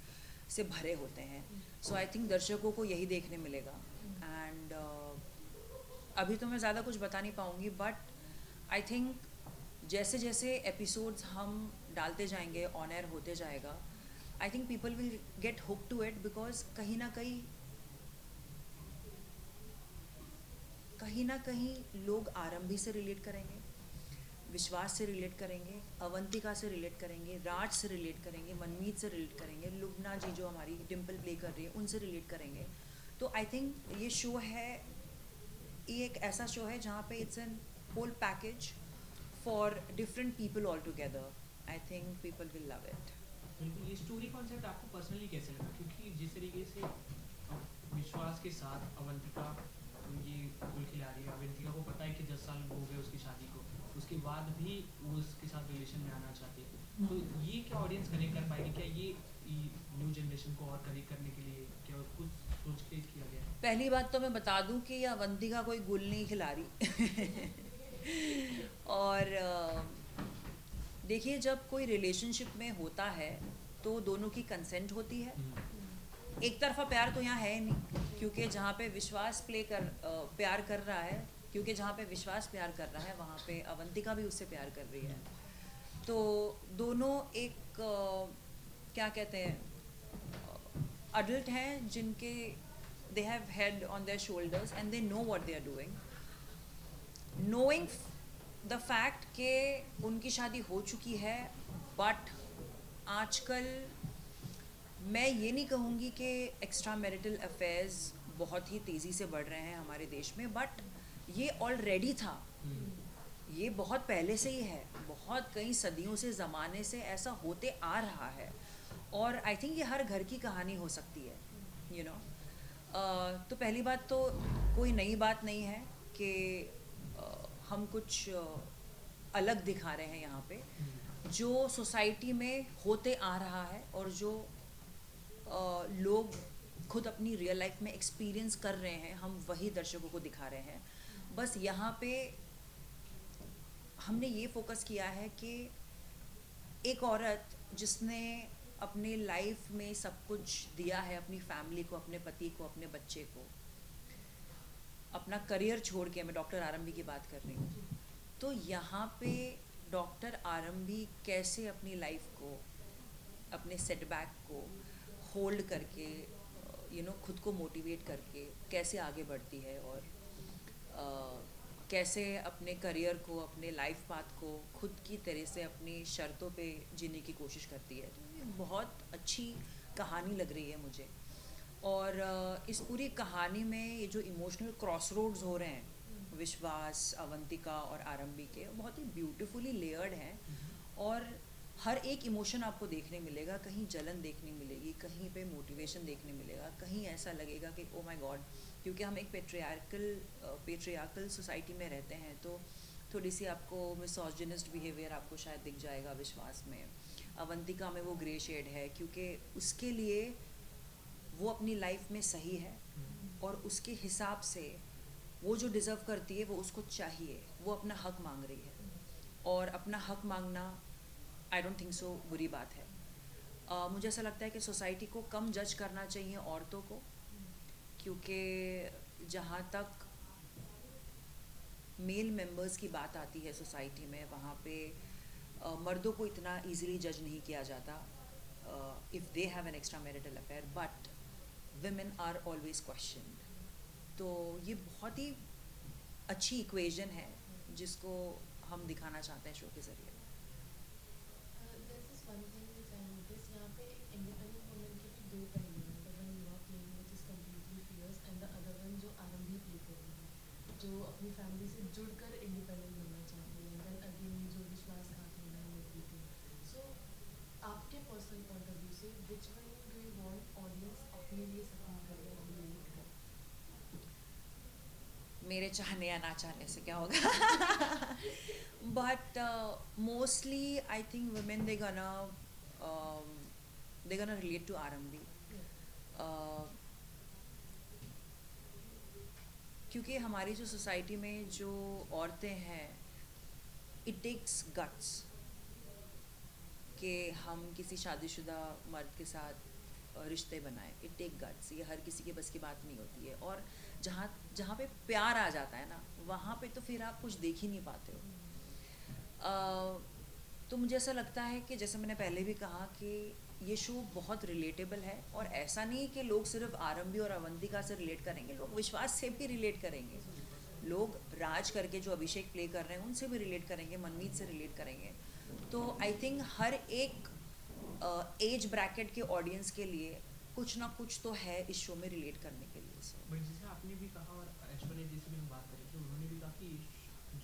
से भरे होते हैं. सो आई थिंक दर्शकों को यही देखने मिलेगा. एंड अभी तो मैं ज़्यादा कुछ बता नहीं पाऊँगी, बट आई थिंक जैसे जैसे एपिसोड्स हम डालते जाएंगे, ऑन एयर होते जाएगा, I think people will get hook to it. Because कहीं ना कहीं लोग आरंभी से रिलेट करेंगे, विश्वास से रिलेट करेंगे, अवंतिका से रिलेट करेंगे, राज से रिलेट करेंगे, मनमीत से रिलेट करेंगे, लुबना जी जो हमारी डिम्पल प्ले कर रही है उनसे रिलेट करेंगे. तो आई थिंक ये शो है, ये एक ऐसा शो है जहाँ पे it's an whole package for different people all together. I think people will love it. बिल्कुल. ये स्टोरी कॉन्सेप्ट आपको पर्सनली कैसे लगा? क्योंकि जिस तरीके से विश्वास के साथ अवंतिका ये फूल खिला रही है, अवंतिका को पता है कि 10 साल हो गए उसकी शादी को, उसके बाद भी वो उसके साथ रिलेशन में आना चाहती है. तो ये क्या ऑडियंस कनेक्ट कर पाएगी? क्या ये न्यू जनरेशन को और कनेक्ट करने के लिए क्या कुछ सोच के किया गया है? पहली बात तो मैं बता दूं कि ये अवंतिका कोई गुल नहीं खिला रही. और देखिए, जब कोई रिलेशनशिप में होता है तो दोनों की कंसेंट होती है. एक तरफा प्यार तो यहाँ है नहीं, क्योंकि जहाँ पे विश्वास प्यार कर रहा है, क्योंकि जहाँ पे विश्वास प्यार कर रहा है वहाँ पे अवंतिका भी उससे प्यार कर रही है. तो दोनों एक क्या कहते हैं, अडल्ट हैं जिनके they have head on their shoulders and they know what they are doing. Knowing the fact कि उनकी शादी हो चुकी है, बट आजकल मैं ये नहीं कहूँगी कि एक्स्ट्रा मैरिटल अफेयर्स बहुत ही तेज़ी से बढ़ रहे हैं हमारे देश में, बट ये ऑलरेडी था. ये बहुत पहले से ही है, बहुत कई सदियों से, ज़माने से ऐसा होते आ रहा है. और आई थिंक ये हर घर की कहानी हो सकती है, यू नो. तो पहली बात तो कोई नई बात नहीं है कि हम कुछ अलग दिखा रहे हैं यहाँ पे. जो सोसाइटी में होते आ रहा है और जो लोग खुद अपनी रियल लाइफ में एक्सपीरियंस कर रहे हैं, हम वही दर्शकों को दिखा रहे हैं. बस यहाँ पे हमने ये फोकस किया है कि एक औरत जिसने अपने लाइफ में सब कुछ दिया है, अपनी फैमिली को, अपने पति को, अपने बच्चे को, अपना करियर छोड़ के, मैं डॉक्टर आरंभी की बात कर रही हूँ, तो यहाँ पे डॉक्टर आरंभी कैसे अपनी लाइफ को, अपने सेटबैक को होल्ड करके खुद को मोटिवेट करके कैसे आगे बढ़ती है और कैसे अपने करियर को, अपने लाइफ पाथ को खुद की तरह से अपनी शर्तों पे जीने की कोशिश करती है। तो ये बहुत अच्छी कहानी लग रही है मुझे। और इस पूरी कहानी में ये जो इमोशनल क्रॉसरोड्स हो रहे हैं विश्वास, अवंतिका और आरंभी के, बहुत ही ब्यूटीफुली लेयर्ड हैं और हर एक इमोशन आपको देखने मिलेगा। कहीं जलन देखने मिलेगी, कहीं पे मोटिवेशन देखने मिलेगा, कहीं ऐसा लगेगा कि ओ माय गॉड, क्योंकि हम एक पेट्रियार्कल सोसाइटी में रहते हैं तो थोड़ी सी आपको मिसोजिनिस्ट बिहेवियर आपको शायद दिख जाएगा विश्वास में। अवंतिका में वो ग्रे शेड है क्योंकि उसके लिए वो अपनी लाइफ में सही है और उसके हिसाब से वो जो डिज़र्व करती है वो उसको चाहिए, वो अपना हक मांग रही है। और अपना हक मांगना आई डोंट थिंक सो बुरी बात है। मुझे ऐसा लगता है कि सोसाइटी को कम जज करना चाहिए औरतों को, क्योंकि जहाँ तक मेल मेंबर्स की बात आती है सोसाइटी में, वहाँ पे मर्दों को इतना इजीली जज नहीं किया जाता if they have an extra marital affair, but women are always questioned। तो ये बहुत ही अच्छी इक्वेशन है जिसको हम दिखाना चाहते हैं शो के ज़रिए। There's this one thing which I noticed, यहाँ पे independent women के भी दो पहलू हैं। The one you are playing which is completely fierce and the other one जो आरंभी play कर रही है, जो अपनी family से जुड़कर independent बनना चाहती है, then again जो विश्वासघात होना है everything। So आपके personal point of view से which one do you want audience अपने लिए सपना करियर relate करे? मेरे चाहने या ना चाहने से क्या होगा but mostly I think women they गना रिलेट टू आरंभी, क्योंकि हमारी जो सोसाइटी में जो औरतें हैं, इट टेक्स गट्स कि हम किसी शादीशुदा मर्द के साथ रिश्ते बनाए। इट टेक गट्स, ये हर किसी के बस की बात नहीं होती है। और जहाँ पे प्यार आ जाता है ना, वहाँ पे तो फिर आप कुछ देख ही नहीं पाते हो। तो मुझे ऐसा लगता है कि जैसे मैंने पहले भी कहा कि ये शो बहुत रिलेटेबल है और ऐसा नहीं कि लोग सिर्फ आरंभी और अवंतिका से रिलेट करेंगे, लोग विश्वास से भी रिलेट करेंगे, लोग राज करके जो अभिषेक प्ले कर रहे हैं उनसे भी रिलेट करेंगे, मनमीत से रिलेट करेंगे। तो आई थिंक हर एक एज ब्रैकेट के ऑडियंस के लिए कुछ ना कुछ तो है इस शो में रिलेट करने के लिए। बट जैसे आपने भी कहा और ऐश्वर्या जी से भी हम बात करी थी, उन्होंने भी कहा कि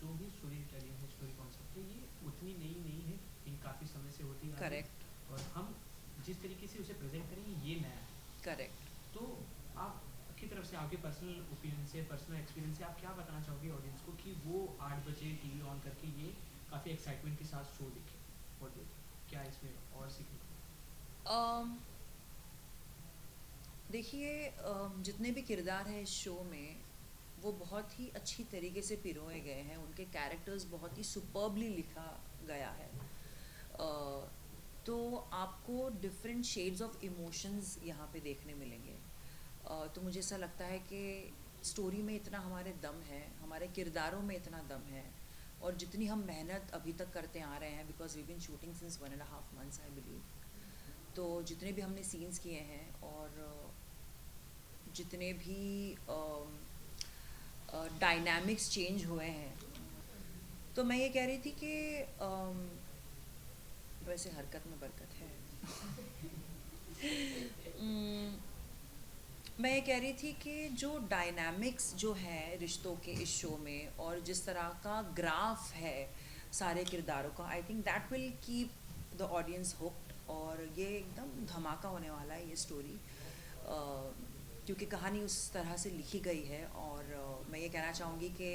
जो भी स्टोरी टेलिंग है, स्टोरी कॉन्सेप्ट है, ये उतनी नई नहीं है, ये काफ़ी समय से होती है। करेक्ट। और हम जिस तरीके से उसे प्रेजेंट करेंगे ये नया है। करेक्ट। तो आपकी तरफ से, आपके पर्सनल ओपिनियन से, पर्सनल एक्सपीरियंस से आप क्या बताना चाहोगे ऑडियंस को कि वो 8 बजे टीवी ऑन करके ये काफ़ी एक्साइटमेंट के साथ शो देखें? और क्या इसमें और सीखने को? देखिए, जितने भी किरदार हैं इस शो में वो बहुत ही अच्छी तरीके से पिरोए गए हैं, उनके कैरेक्टर्स बहुत ही सुपर्बली लिखा गया है। तो आपको डिफरेंट शेड्स ऑफ इमोशंस यहाँ पे देखने मिलेंगे। तो मुझे ऐसा लगता है कि स्टोरी में इतना हमारे दम है, हमारे किरदारों में इतना दम है, और जितनी हम मेहनत अभी तक करते आ रहे हैं, because we been shooting since 1.5 months I believe, तो जितने भी हमने सीन्स किए हैं और जितने भी डायनामिक्स चेंज हुए हैं, तो मैं ये कह रही थी कि वैसे हरकत में बरकत है मैं ये कह रही थी कि जो डायनामिक्स जो है रिश्तों के इस शो में और जिस तरह का ग्राफ है सारे किरदारों का, I think that will keep the audience hooked. और ये एकदम धमाका होने वाला है ये स्टोरी, क्योंकि कहानी उस तरह से लिखी गई है। और मैं ये कहना चाहूँगी कि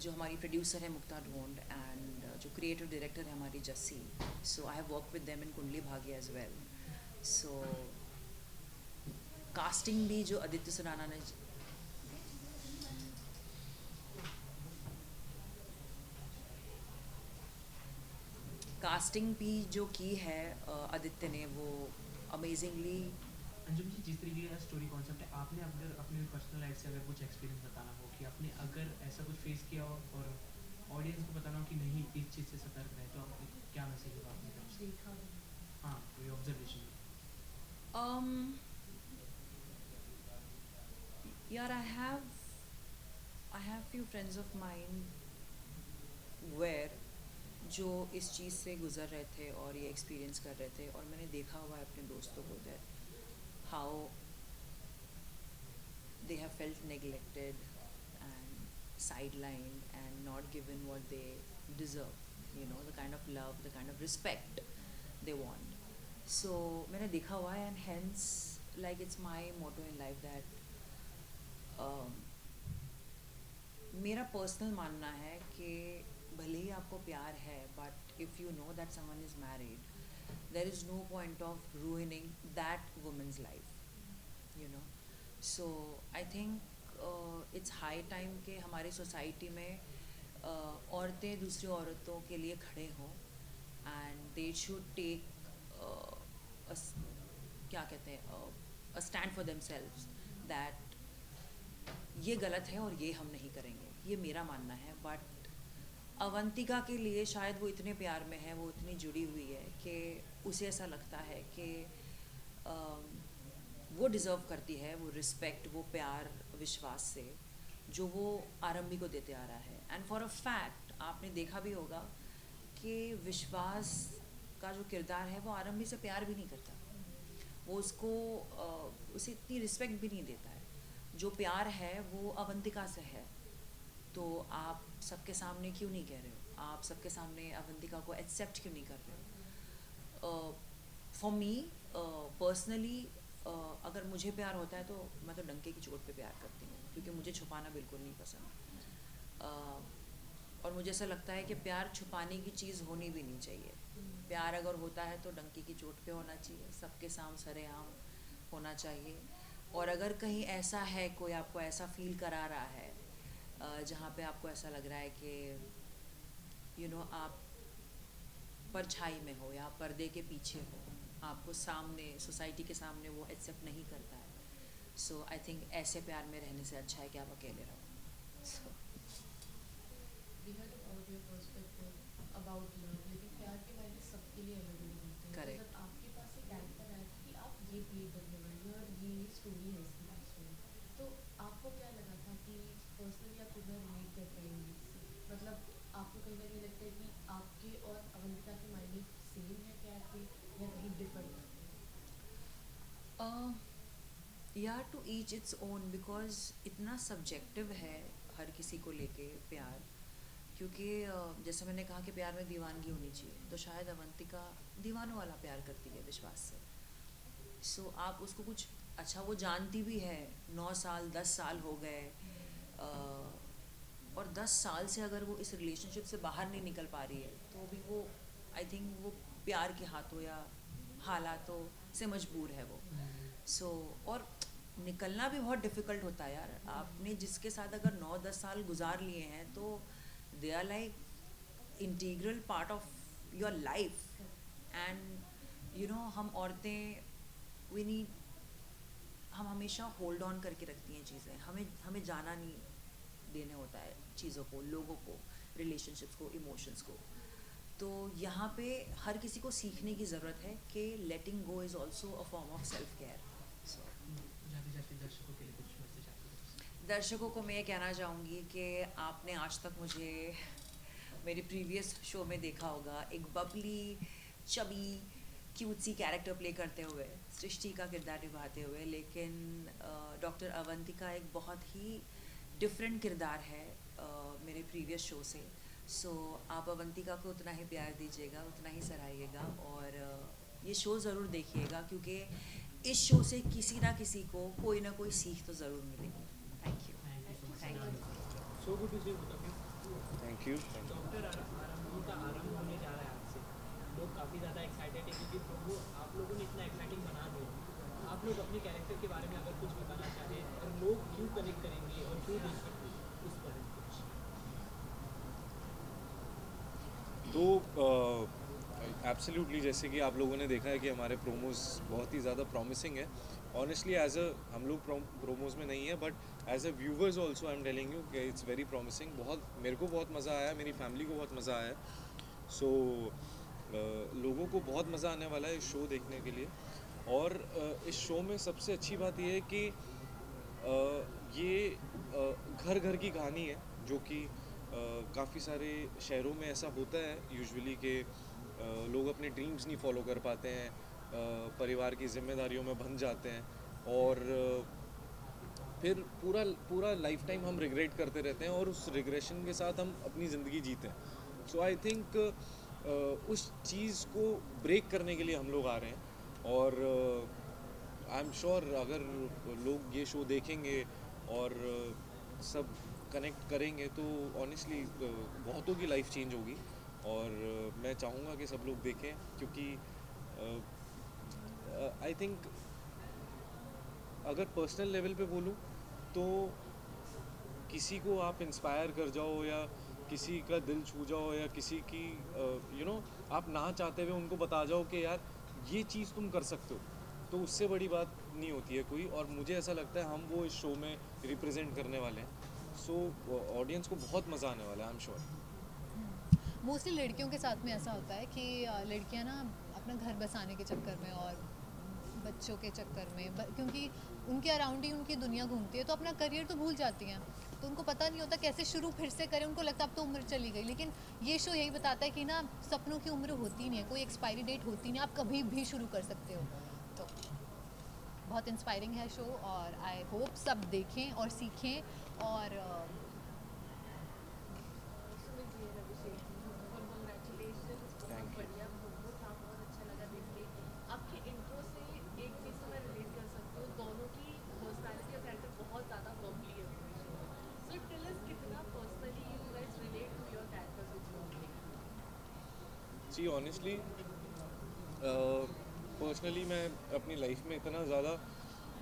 जो हमारी प्रोड्यूसर है मुक्ता ढोंड एंड जो क्रिएटिव डायरेक्टर है हमारी Jassi, so I have work with them in Kundali Bhagya as well. So casting भी जो आदित्य सुराना ने कास्टिंग भी जो की है आदित्य ने, वो अमेजिंगली। अंजुम जी, जिस तरीके का स्टोरी कॉन्सेप्ट है, आपने अगर अपने पर्सनल लाइफ से अगर कुछ एक्सपीरियंस बताना हो कि आपने अगर ऐसा कुछ फेस किया हो और ऑडियंस को बताना हो कि नहीं इस चीज़ से सतर्क रहे, तो आपने क्या मैसेज होगा आपने तरफ से? हाँ, कोई ऑब्जर्वेशन? यार, I have few friends of mine where जो इस चीज़ से गुज़र रहे थे और ये एक्सपीरियंस कर रहे थे, और मैंने देखा हुआ है अपने दोस्तों को that how they have felt neglected and sidelined and not given what they deserve, you know, the kind of love, the kind of respect they want. So मैंने देखा हुआ है, and hence like it's my motto in life that मेरा personal मानना है कि भले ही आपको प्यार है, but if you know that someone is married, there is no point of ruining that women's life, you know. So I think it's high time कि हमारी सोसाइटी में औरतें दूसरी औरतों के लिए खड़े हों, एंड दे शुड टेक क्या कहते हैं, a stand for themselves that ये गलत है और ये हम नहीं करेंगे. ये मेरा मानना है. बट अवंतिका के लिए शायद वो इतने प्यार में है, वो इतनी जुड़ी हुई है कि उसे ऐसा लगता है कि वो डिज़र्व करती है वो रिस्पेक्ट, वो प्यार, विश्वास से जो वो आरंभी को देते आ रहा है. एंड फॉर अ फैक्ट आपने देखा भी होगा कि विश्वास का जो किरदार है वो आरंभी से प्यार भी नहीं करता, वो उसको उसे इतनी रिस्पेक्ट भी नहीं देता है. जो प्यार है वो अवंतिका से है. तो आप सबके सामने क्यों नहीं कह रहे हो, आप सबके सामने अवंतिका को एक्सेप्ट क्यों नहीं कर रहे हो? फॉर मी पर्सनली अगर मुझे प्यार होता है तो मैं तो डंके की चोट पे प्यार करती हूँ, क्योंकि मुझे छुपाना बिल्कुल नहीं पसंद. और मुझे ऐसा लगता है कि प्यार छुपाने की चीज़ होनी भी नहीं चाहिए. प्यार अगर होता है तो डंके की चोट पे होना चाहिए, सबके सामने सरेआम होना चाहिए. और अगर कहीं ऐसा है, कोई आपको ऐसा फील करा रहा है जहाँ पे आपको ऐसा लग रहा है कि यू नो आप परछाई में हो या पर्दे के पीछे हो, आपको सामने सोसाइटी के सामने वो एक्सेप्ट नहीं करता है, सो आई थिंक ऐसे प्यार में रहने से अच्छा है कि आप अकेले रहो. So, We had about your perspective about love, लेकिन प्यार के मायने सबके लिए अलग अलग होते हैं. Correct. जब आपके पास एक कैरेक्टर आया कि आप ये प्ले करने वाली हो और ये स्टोरी है इसकी स्टोरी, तो आपको क्या लगा था कि पर्सनली आप कितना रिलेट कर पाएंगे इससे? मतलब आपको कहीं ना कहीं लगता है कि आपके और अवंतिका के मायने सेम है प्यार के या कहीं डिफरेंट? या to each its own, because इतना सब्जेक्टिव है हर किसी को लेके प्यार. क्योंकि जैसे मैंने कहा कि प्यार में दीवानगी होनी चाहिए, तो शायद अवंतिका दीवानों वाला प्यार करती है विश्वास से. सो आप उसको कुछ अच्छा, वो जानती भी है 9 साल 10 साल हो गए, और 10 साल से अगर वो इस रिलेशनशिप से बाहर नहीं निकल पा रही है, तो भी वो आई थिंक वो प्यार के हाथों या हालातों से मजबूर है वो. सो और निकलना भी बहुत डिफ़िकल्ट होता है यार. आपने जिसके साथ अगर 9-10 साल गुजार लिए हैं तो they are like integral part of your life. And you know हम औरतें वी नीड, हम हमेशा होल्ड ऑन करके रखती हैं चीज़ें. हमें जाना नहीं देने होता है चीज़ों को, लोगों को, रिलेशनशिप्स को, इमोशंस को. तो यहाँ पे हर किसी को सीखने की ज़रूरत है कि letting go is also a form of self care. जाते जाते दर्शकों के लिए कुछ मैसेज आपके? दर्शकों को मैं ये कहना चाहूँगी कि आपने आज तक मुझे मेरे प्रीवियस शो में देखा होगा एक बबली चबी क्यूट सी कैरेक्टर प्ले करते हुए, सृष्टि का किरदार निभाते हुए. लेकिन डॉक्टर अवंतिका एक बहुत ही डिफरेंट किरदार है मेरे प्रीवियस शो से. सो आप अवंतिका को उतना ही प्यार दीजिएगा, उतना ही सराहिएगा, और ये शो ज़रूर देखिएगा, क्योंकि इस शो से किसी ना किसी को कोई ना कोई सीख तो ज़रूर मिलेगी. Thank you. Thank you. So good to see you. Thank you. Doctor Aarambh का आरंभ होने जा रहा है आज से. लोग काफ़ी ज़्यादा एक्साइटेड हैं क्योंकि वो आप लोगों ने इतना एक्साइटिंग बना दिया. आप लोग अपने कैरेक्टर के बारे में अगर कुछ बताना चाहें और लोग क्यों कनेक्ट करेंगे और क्यों देख सकते हैं उस पर कुछ. तो एब्सोल्युटली, जैसे कि आप लोगों ने देखा है कि हमारे प्रोमोज बहुत ही ज़्यादा प्रॉमिसिंग है. ऑनेस्टली एज अ हम लोग प्रोमोज में नहीं है, but as a viewers also I am telling you कि इट्स वेरी प्रॉमिसिंग. बहुत मेरे को बहुत मज़ा आया, मेरी फैमिली को बहुत मज़ा आया. सो लोगों को बहुत मज़ा आने वाला है इस शो देखने के लिए. और इस शो में सबसे अच्छी बात यह है कि ये घर घर की कहानी है, जो कि काफ़ी सारे शहरों में ऐसा होता है यूजुअली कि लोग अपने ड्रीम्स नहीं फॉलो कर पाते हैं, परिवार की जिम्मेदारियों में बंध जाते हैं, और फिर पूरा पूरा लाइफ टाइम हम रिग्रेट करते रहते हैं, और उस रिग्रेशन के साथ हम अपनी ज़िंदगी जीते हैं. सो आई थिंक उस चीज़ को ब्रेक करने के लिए हम लोग आ रहे हैं. और आई एम श्योर अगर लोग ये शो देखेंगे और सब कनेक्ट करेंगे तो ऑनेस्टली बहुतों की लाइफ चेंज होगी. और मैं चाहूँगा कि सब लोग देखें, क्योंकि आई थिंक अगर पर्सनल लेवल पे बोलूँ तो किसी को आप इंस्पायर कर जाओ, या किसी का दिल छू जाओ, या किसी की आप ना चाहते हुए उनको बता जाओ कि यार ये चीज़ तुम कर सकते हो, तो उससे बड़ी बात नहीं होती है कोई. और मुझे ऐसा लगता है हम वो इस शो में रिप्रेजेंट करने वाले हैं. सो ऑडियंस को बहुत मज़ा आने वाला है, आई एम श्योर. मोस्टली लड़कियों के साथ में ऐसा होता है कि लड़कियां ना अपना घर बसाने के चक्कर में और बच्चों के चक्कर में क्योंकि उनके अराउंड ही उनकी दुनिया घूमती है, तो अपना करियर तो भूल जाती हैं. तो उनको पता नहीं होता कैसे शुरू फिर से करें. उनको लगता अब तो उम्र चली गई. लेकिन ये शो यही बताता है कि ना सपनों की उम्र होती नहीं है, कोई एक्सपायरी डेट होती नहीं, आप कभी भी शुरू कर सकते हो. तो बहुत इंस्पायरिंग है शो, और आई होप सब देखें और सीखें. और आपके इंट्रो से एक चीज़ से मैं रिलेट कर सकती हूँ, दोनों की पर्सनालिटी और कैरेक्टर बहुत ज़्यादा बबली है. सो टेल अस कितना personally you guys relate to your characters which you play. जी ऑनेस्टली पर्सनली मैं अपनी लाइफ में इतना ज़्यादा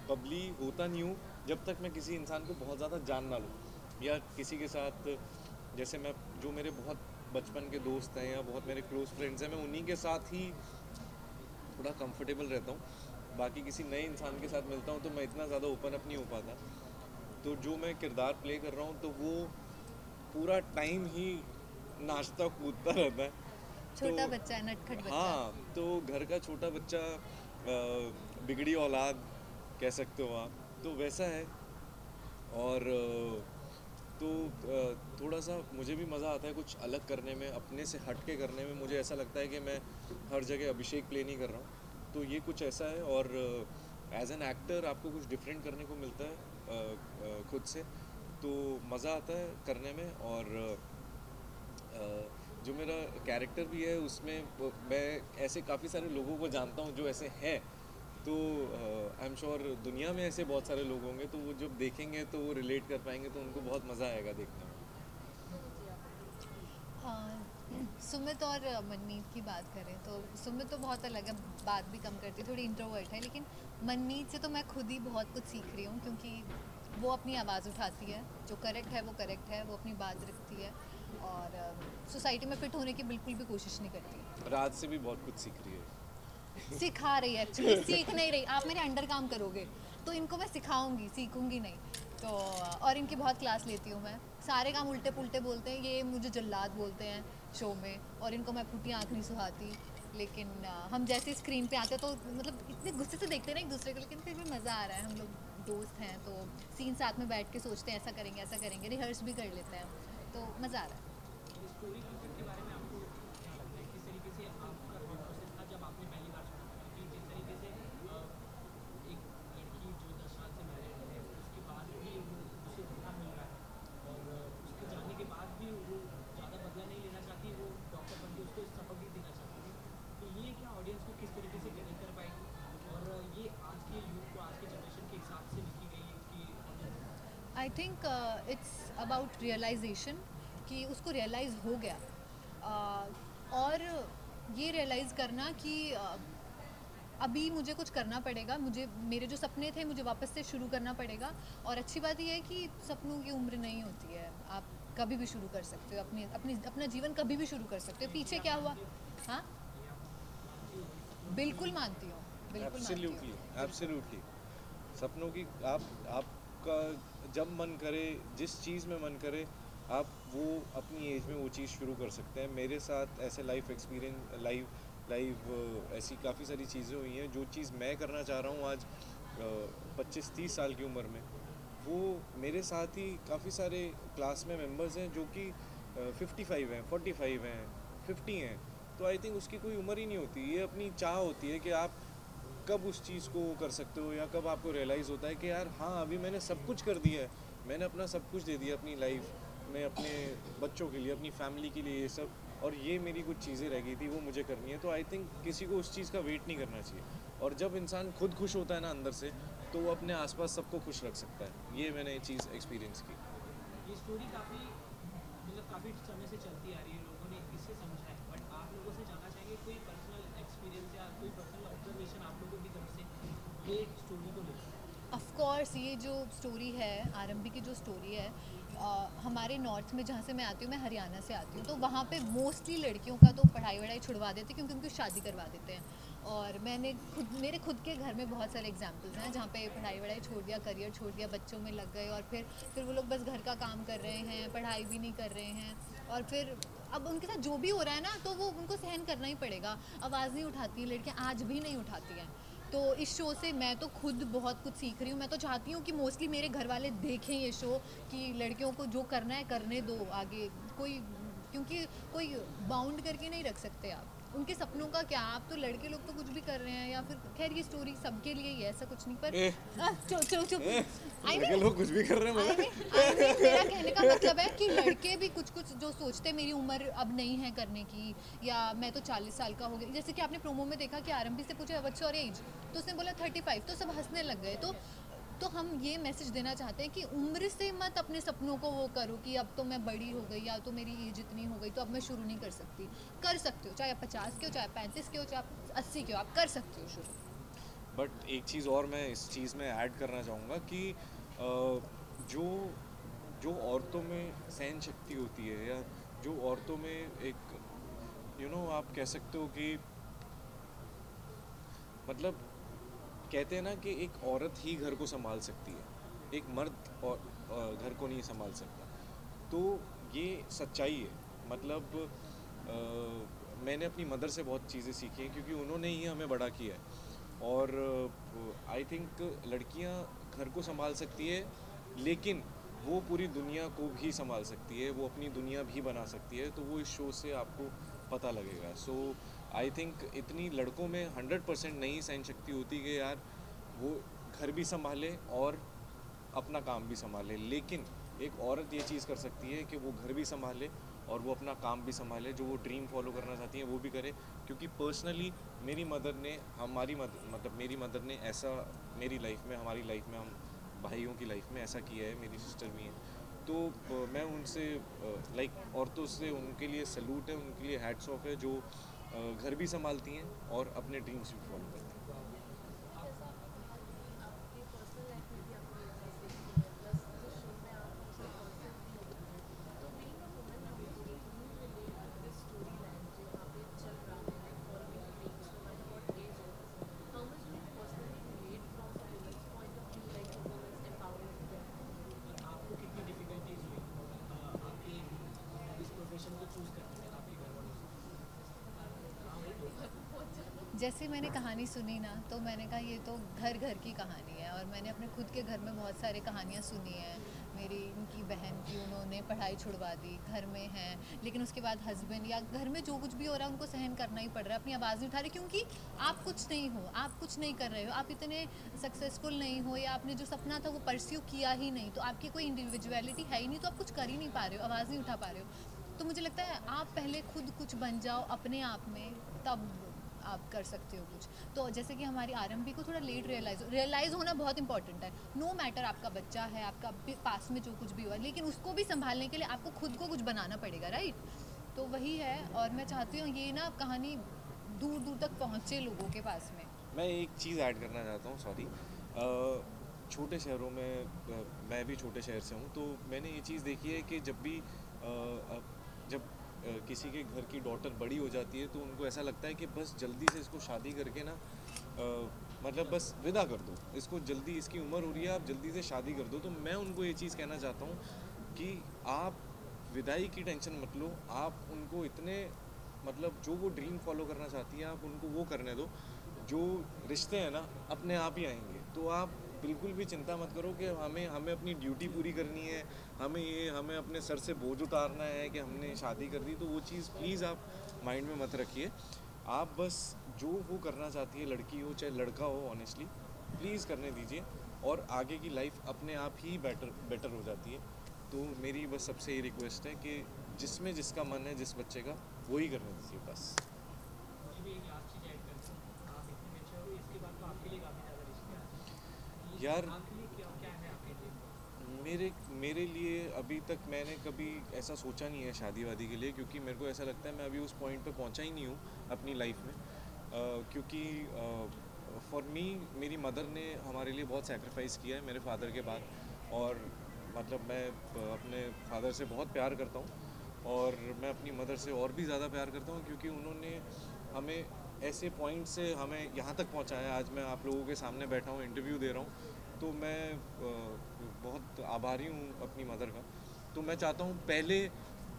बबली होता नहीं हूँ जब तक मैं किसी इंसान को बहुत ज़्यादा जान ना लूँ, या किसी के साथ जैसे मैं जो मेरे बहुत बचपन के दोस्त हैं या बहुत मेरे क्लोज फ्रेंड्स हैं, मैं उन्हीं के साथ ही थोड़ा कंफर्टेबल रहता हूँ. बाकी किसी नए इंसान के साथ मिलता हूँ तो मैं इतना ज़्यादा ओपन अप नहीं हो पाता. तो जो मैं किरदार प्ले कर रहा हूँ तो वो पूरा टाइम ही नाचता कूदता रहता है. छोटा बच्चा है, नटखट बच्चा. हाँ, तो घर का छोटा बच्चा, बिगड़ी औलाद कह सकते हो आप, तो वैसा है. और तो थोड़ा सा मुझे भी मज़ा आता है कुछ अलग करने में, अपने से हट के करने में. मुझे ऐसा लगता है कि मैं हर जगह अभिषेक प्ले नहीं कर रहा हूँ, तो ये कुछ ऐसा है. और एज एन एक्टर आपको कुछ डिफरेंट करने को मिलता है खुद से, तो मज़ा आता है करने में. और जो मेरा कैरेक्टर भी है उसमें मैं ऐसे काफ़ी सारे लोगों को जानता हूँ जो ऐसे हैं. तो आई एम श्योर दुनिया में ऐसे बहुत सारे लोग होंगे, तो वो जब देखेंगे तो वो रिलेट कर पाएंगे, तो उनको बहुत मज़ा आएगा देखने में. सुमित और मनमीत की बात करें तो सुमित तो बहुत अलग है, बात भी कम करती है, थोड़ी इंट्रोवर्ट है. लेकिन मनमीत से तो मैं खुद ही बहुत कुछ सीख रही हूँ, क्योंकि वो अपनी आवाज़ उठाती है, जो करेक्ट है वो करेक्ट है, वो अपनी बात रखती है, और सोसाइटी में फिट होने की बिल्कुल भी कोशिश नहीं करती. राज से भी बहुत कुछ सीख रही है. सिखा रही है एक्चुअली, सीख नहीं रही. आप मेरे अंडर काम करोगे तो इनको मैं सिखाऊंगी, सीखूंगी नहीं. तो और इनकी बहुत क्लास लेती हूँ मैं. सारे काम उल्टे पुल्टे बोलते हैं, ये मुझे जल्लाद बोलते हैं शो में, और इनको मैं फूटी आँख नहीं सुहाती. लेकिन हम जैसे स्क्रीन पे आते हैं तो मतलब इतने गुस्से से देखते हैं ना एक दूसरे को, लेकिन फिर भी मज़ा आ रहा है. हम लोग दोस्त हैं तो सीन साथ में बैठ के सोचते हैं ऐसा करेंगे, रिहर्स भी कर लेते हैं, तो मज़ा आ रहा है. I think it's about realization, कि उसको रियलाइज़ हो गया. और ये रियलाइज़ करना कि अभी मुझे कुछ करना पड़ेगा, मुझे मेरे जो सपने थे मुझे वापस से शुरू करना पड़ेगा. और अच्छी बात यह है कि सपनों की उम्र नहीं होती है, आप कभी भी शुरू कर सकते हो, अपना जीवन कभी भी शुरू कर सकते हो. पीछे क्या हुआ, हाँ बिल्कुल मानती हूँ, बिल्कुल मानती हूँ। Absolutely absolutely. सपनों की आपका जब मन करे, जिस चीज़ में मन करे, आप वो अपनी एज में वो चीज़ शुरू कर सकते हैं। मेरे साथ ऐसे लाइफ एक्सपीरियंस लाइव ऐसी काफ़ी सारी चीज़ें हुई हैं। जो चीज़ मैं करना चाह रहा हूँ आज 25-30 साल की उम्र में, वो मेरे साथ ही काफ़ी सारे क्लास में मेंबर्स हैं जो कि 55 हैं, 45 हैं, 50 हैं। तो आई थिंक उसकी कोई उम्र ही नहीं होती। ये अपनी चाह होती है कि आप कब उस चीज़ को कर सकते हो, या कब आपको रियलाइज़ होता है कि यार हाँ, अभी मैंने सब कुछ कर दिया है, मैंने अपना सब कुछ दे दिया अपनी लाइफ में, अपने बच्चों के लिए, अपनी फैमिली के लिए, ये सब, और ये मेरी कुछ चीज़ें रह गई थी, वो मुझे करनी है। तो आई थिंक किसी को उस चीज़ का वेट नहीं करना चाहिए। और जब इंसान खुद खुश होता है ना अंदर से, तो वो अपने आसपास सबको खुश रख सकता है। ये मैंने चीज़ एक्सपीरियंस की। ये स्टोरी काफ़ी समय से चलती आ रही है, लोगों ने इसे समझा है, बट आप लोगों से जानना चाहेंगे कोई पर्सनल एक्सपीरियंस या कोई पर्सनल ऑब्जर्वेशन आप लोगों की तरफ से ये स्टोरी को लेकर। ऑफ कोर्स ये जो स्टोरी है, आरंभी की जो स्टोरी है, हमारे नॉर्थ में जहाँ से मैं आती हूँ, मैं हरियाणा से आती हूँ, तो वहाँ पे मोस्टली लड़कियों का तो पढ़ाई वढ़ाई छुड़वा देते क्योंकि उनकी शादी करवा देते हैं। और मेरे खुद के घर में बहुत सारे एग्जांपल्स हैं जहाँ पे पढ़ाई वढ़ाई छोड़ दिया, करियर छोड़ दिया, बच्चों में लग गए, और फिर वो लोग बस घर का काम कर रहे हैं, पढ़ाई भी नहीं कर रहे हैं, और फिर अब उनके साथ जो भी हो रहा है ना, तो वो उनको सहन करना ही पड़ेगा। आवाज़ नहीं उठाती हैं लड़कियाँ, आज भी नहीं उठाती हैं। तो इस शो से मैं तो खुद बहुत कुछ सीख रही हूँ। मैं तो चाहती हूँ कि मोस्टली मेरे घर वाले देखें ये शो, कि लड़कियों को जो करना है करने दो आगे, क्योंकि कोई बाउंड करके नहीं रख सकते आप उनके सपनों का। क्या आप तो लड़के लोग तो कुछ भी कर रहे हैं, या फिर खैर ये स्टोरी सबके लिए ही है, ऐसा कुछ नहीं, पर चुप लड़के लोग कुछ भी कर रहे हैं। मेरा कहने का मतलब है कि लड़के भी कुछ जो सोचते हैं मेरी उम्र अब नहीं है करने की, या मैं तो 40 साल का हो गया, जैसे कि आपने प्रोमो में देखा कि आरंभी से पूछा व्हाट्स योर एज, तो उसने बोला 35, तो सब हंसने लग गए। तो हम ये मैसेज देना चाहते हैं कि उम्र से मत अपने सपनों को वो करो कि अब तो मैं बड़ी हो गई, या तो मेरी एज इतनी हो गई तो अब मैं शुरू नहीं कर सकती। कर सकते हो, चाहे आप 50 के हो, चाहे 35 के हो, चाहे आप 80 के हो, आप कर सकते हो शुरू। बट एक चीज़ और मैं इस चीज़ में ऐड करना चाहूँगा कि जो औरतों में सहन शक्ति होती है, या जो औरतों में एक आप कह सकते हो कि मतलब कहते हैं ना कि एक औरत ही घर को संभाल सकती है, एक मर्द और घर को नहीं संभाल सकता। तो ये सच्चाई है। मतलब मैंने अपनी मदर से बहुत चीज़ें सीखी हैं, क्योंकि उन्होंने ही हमें बड़ा किया है। और आई थिंक लड़कियां घर को संभाल सकती है, लेकिन वो पूरी दुनिया को भी संभाल सकती है, वो अपनी दुनिया भी बना सकती है। तो वो इस शो से आपको पता लगेगा। सो आई थिंक इतनी लड़कों में 100% नहीं सहन शक्ति होती कि यार वो घर भी संभाले और अपना काम भी संभाले, लेकिन एक औरत ये चीज़ कर सकती है कि वो घर भी संभाले और वो अपना काम भी संभाले, जो वो ड्रीम फॉलो करना चाहती है वो भी करे। क्योंकि पर्सनली मेरी मदर ने मेरी मदर ने ऐसा मेरी लाइफ में, हमारी लाइफ में, हम भाइयों की लाइफ में ऐसा किया है, मेरी सिस्टर भी है। तो मैं उनसे औरतों से उनके लिए सैल्यूट है, उनके लिए हैट्स ऑफ है, जो घर भी संभालती हैं और अपने ड्रीम्स भी फॉलो करती हैं। जैसे मैंने कहानी सुनी ना, तो मैंने कहा ये तो घर घर की कहानी है। और मैंने अपने खुद के घर में बहुत सारी कहानियाँ सुनी हैं। मेरी इनकी बहन की, उन्होंने पढ़ाई छुड़वा दी, घर में हैं, लेकिन उसके बाद हस्बैंड या घर में जो कुछ भी हो रहा है उनको सहन करना ही पड़ रहा है, अपनी आवाज़ नहीं उठा रहे, क्योंकि आप कुछ नहीं हो, आप कुछ नहीं कर रहे हो, आप इतने सक्सेसफुल नहीं हो, या आपने जो सपना था वो परस्यू किया ही नहीं, तो आपकी कोई इंडिविजुअलिटी है ही नहीं, तो आप कुछ कर ही नहीं पा रहे हो, आवाज़ नहीं उठा पा रहे हो। तो मुझे लगता है आप पहले खुद कुछ बन जाओ अपने आप में, तब आप कर सकते हो कुछ। तो जैसे कि हमारी आरंभी को थोड़ा लेट रियलाइज़ होना बहुत इंपॉर्टेंट है। नो मैटर आपका बच्चा है, आपका पास में जो कुछ भी हुआ, लेकिन उसको भी संभालने के लिए आपको खुद को कुछ बनाना पड़ेगा, राइट? तो वही है। और मैं चाहती हूँ ये ना कहानी दूर दूर तक पहुँचे लोगों के पास में। मैं एक चीज़ ऐड करना चाहता हूँ, सॉरी। छोटे शहरों में, मैं भी छोटे शहर से हूँ, तो मैंने ये चीज़ देखी है कि जब किसी के घर की डॉटर बड़ी हो जाती है तो उनको ऐसा लगता है कि बस जल्दी से इसको शादी करके ना मतलब बस विदा कर दो इसको, जल्दी इसकी उम्र हो रही है, आप जल्दी से शादी कर दो। तो मैं उनको ये चीज़ कहना चाहता हूँ कि आप विदाई की टेंशन मत लो, आप उनको इतने मतलब जो वो ड्रीम फॉलो करना चाहती हैं आप उनको वो करने दो। जो रिश्ते हैं ना अपने आप ही आएंगे, तो आप बिल्कुल भी चिंता मत करो कि हमें अपनी ड्यूटी पूरी करनी है, हमें अपने सर से बोझ उतारना है कि हमने शादी कर दी। तो वो चीज़ प्लीज़ आप माइंड में मत रखिए। आप बस जो वो करना चाहती है, लड़की हो चाहे लड़का हो, ऑनेस्टली प्लीज़ करने दीजिए और आगे की लाइफ अपने आप ही बेटर हो जाती है। तो मेरी बस सबसे ये रिक्वेस्ट है कि जिसमें जिसका मन है जिस बच्चे का वही करने दीजिए बस। यार मेरे लिए अभी तक मैंने कभी ऐसा सोचा नहीं है शादी वादी के लिए, क्योंकि मेरे को ऐसा लगता है मैं अभी उस पॉइंट पे पहुंचा ही नहीं हूँ अपनी लाइफ में। क्योंकि फॉर मी मेरी मदर ने हमारे लिए बहुत सेक्रीफाइस किया है मेरे फादर के बाद, और मतलब मैं अपने फादर से बहुत प्यार करता हूँ और मैं अपनी मदर से और भी ज़्यादा प्यार करता हूँ, क्योंकि उन्होंने हमें ऐसे पॉइंट से हमें यहाँ तक पहुँचाया। आज मैं आप लोगों के सामने बैठा हूँ, इंटरव्यू दे रहा हूँ, तो मैं बहुत आभारी हूँ अपनी मदर का। तो मैं चाहता हूँ पहले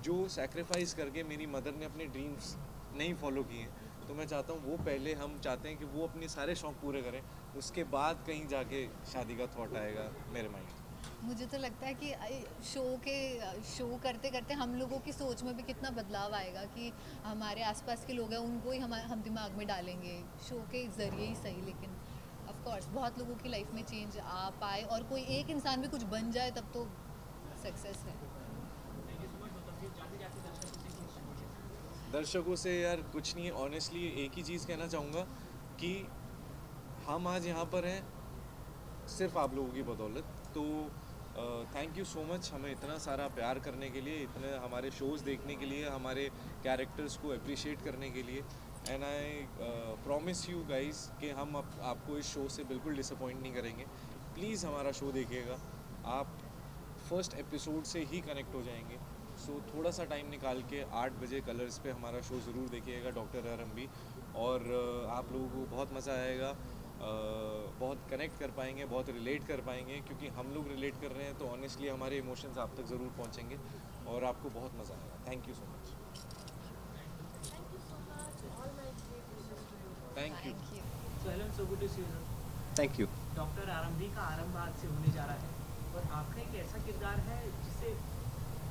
जो सेक्रीफाइस करके मेरी मदर ने अपने ड्रीम्स नहीं फॉलो किए, तो मैं चाहता हूँ वो पहले, हम चाहते हैं कि वो अपने सारे शौक़ पूरे करें, उसके बाद कहीं जाके शादी का थॉट आएगा मेरे माइंड। मुझे तो लगता है कि शो करते करते हम लोगों की सोच में भी कितना बदलाव आएगा कि हमारे आसपास के लोग हैं उनको ही हम दिमाग में डालेंगे शो के ज़रिए ही सही, लेकिन ऑफ कोर्स बहुत लोगों की लाइफ में चेंज आ पाए और कोई एक इंसान भी कुछ बन जाए तब तो सक्सेस है। दर्शकों से यार कुछ नहीं, ऑनेस्टली एक ही चीज़ कहना चाहूँगा कि हम आज यहाँ पर हैं सिर्फ आप लोगों की बदौलत। तो थैंक यू सो मच हमें इतना सारा प्यार करने के लिए, इतने हमारे शोज़ देखने के लिए, हमारे कैरेक्टर्स को अप्रिशिएट करने के लिए। And I promise you guys कि हम आपको इस शो से बिल्कुल डिसअपॉइंट नहीं करेंगे। प्लीज़ हमारा शो देखिएगा, आप फर्स्ट एपिसोड से ही कनेक्ट हो जाएंगे। सो थोड़ा सा टाइम निकाल के 8 बजे कलर्स पे हमारा शो ज़रूर देखिएगा, डॉक्टर आरंभी, और आप लोगों को बहुत मज़ा आएगा, बहुत कनेक्ट कर पाएंगे, बहुत रिलेट कर पाएंगे, क्योंकि हम लोग रिलेट कर रहे हैं तो ऑनेस्टली हमारे इमोशंस आप तक ज़रूर पहुंचेंगे और आपको बहुत मज़ा आएगा। Thank you so much. Thank you. So Helen, so good to see you. Thank you. Doctor आरंभी का आरंभ आज से होने जा रहा है और आपका एक ऐसा किरदार है जिससे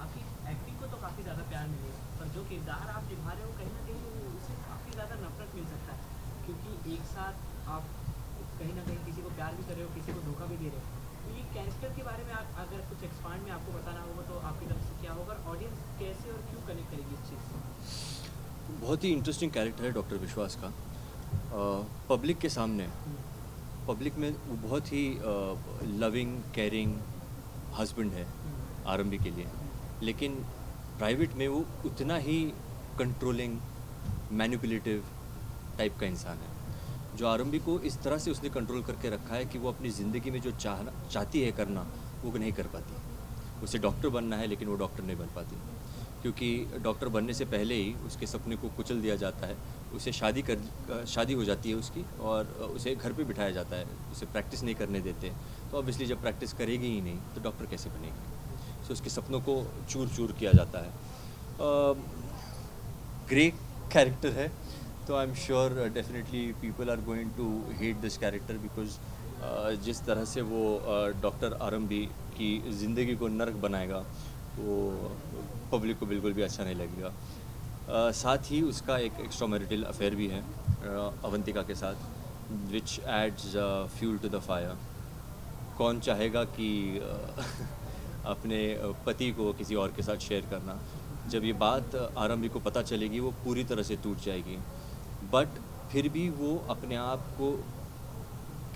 आपकी एक्टिंग को तो काफ़ी ज़्यादा प्यार मिलेगा, पर जो किरदार आप निभा रहे हो कहीं ना कहीं उससे काफ़ी ज़्यादा नफरत मिल सकता है, क्योंकि एक साथ आप कहीं ना कहीं किसी को प्यार भी कर रहे हो, किसी को धोखा भी दे रहे हो। तो ये कैरेक्टर के बारे में आप अगर कुछ एक्सपांड में आपको बताना होगा तो आपकी तरफ से क्या होगा, ऑडियंस कैसे और क्यों कनेक्ट करेगी इस चीज़ से? बहुत ही इंटरेस्टिंग कैरेक्टर है डॉक्टर विश्वास का। पब्लिक के सामने, पब्लिक में वो बहुत ही लविंग केयरिंग हस्बैंड है आरंभी के लिए, लेकिन प्राइवेट में वो उतना ही कंट्रोलिंग मैनिपुलेटिव टाइप का इंसान है। जो आरंभी को इस तरह से उसने कंट्रोल करके रखा है कि वो अपनी ज़िंदगी में जो चाहती है करना वो नहीं कर पाती। उसे डॉक्टर बनना है लेकिन वो डॉक्टर नहीं बन पाती, क्योंकि डॉक्टर बनने से पहले ही उसके सपने को कुचल दिया जाता है। उसे शादी हो जाती है उसकी, और उसे घर पे बिठाया जाता है, उसे प्रैक्टिस नहीं करने देते। तो ऑब्वियसली जब प्रैक्टिस करेगी ही नहीं तो डॉक्टर कैसे बनेगी। सो उसके सपनों को चूर चूर किया जाता है। ग्रेट कैरेक्टर है, तो I am sure definitely people are going to hate this character, because जिस तरह से वो डॉक्टर आरंभी की ज़िंदगी को नर्क बनाएगा वो पब्लिक को बिल्कुल भी अच्छा नहीं लगेगा। साथ ही उसका एक एक्स्ट्रा मैरिटल अफेयर भी है अवंतिका के साथ, which adds fuel to the fire. कौन चाहेगा कि अपने पति को किसी और के साथ शेयर करना। जब ये बात आरंभी को पता चलेगी वो पूरी तरह से टूट जाएगी, बट फिर भी वो अपने आप को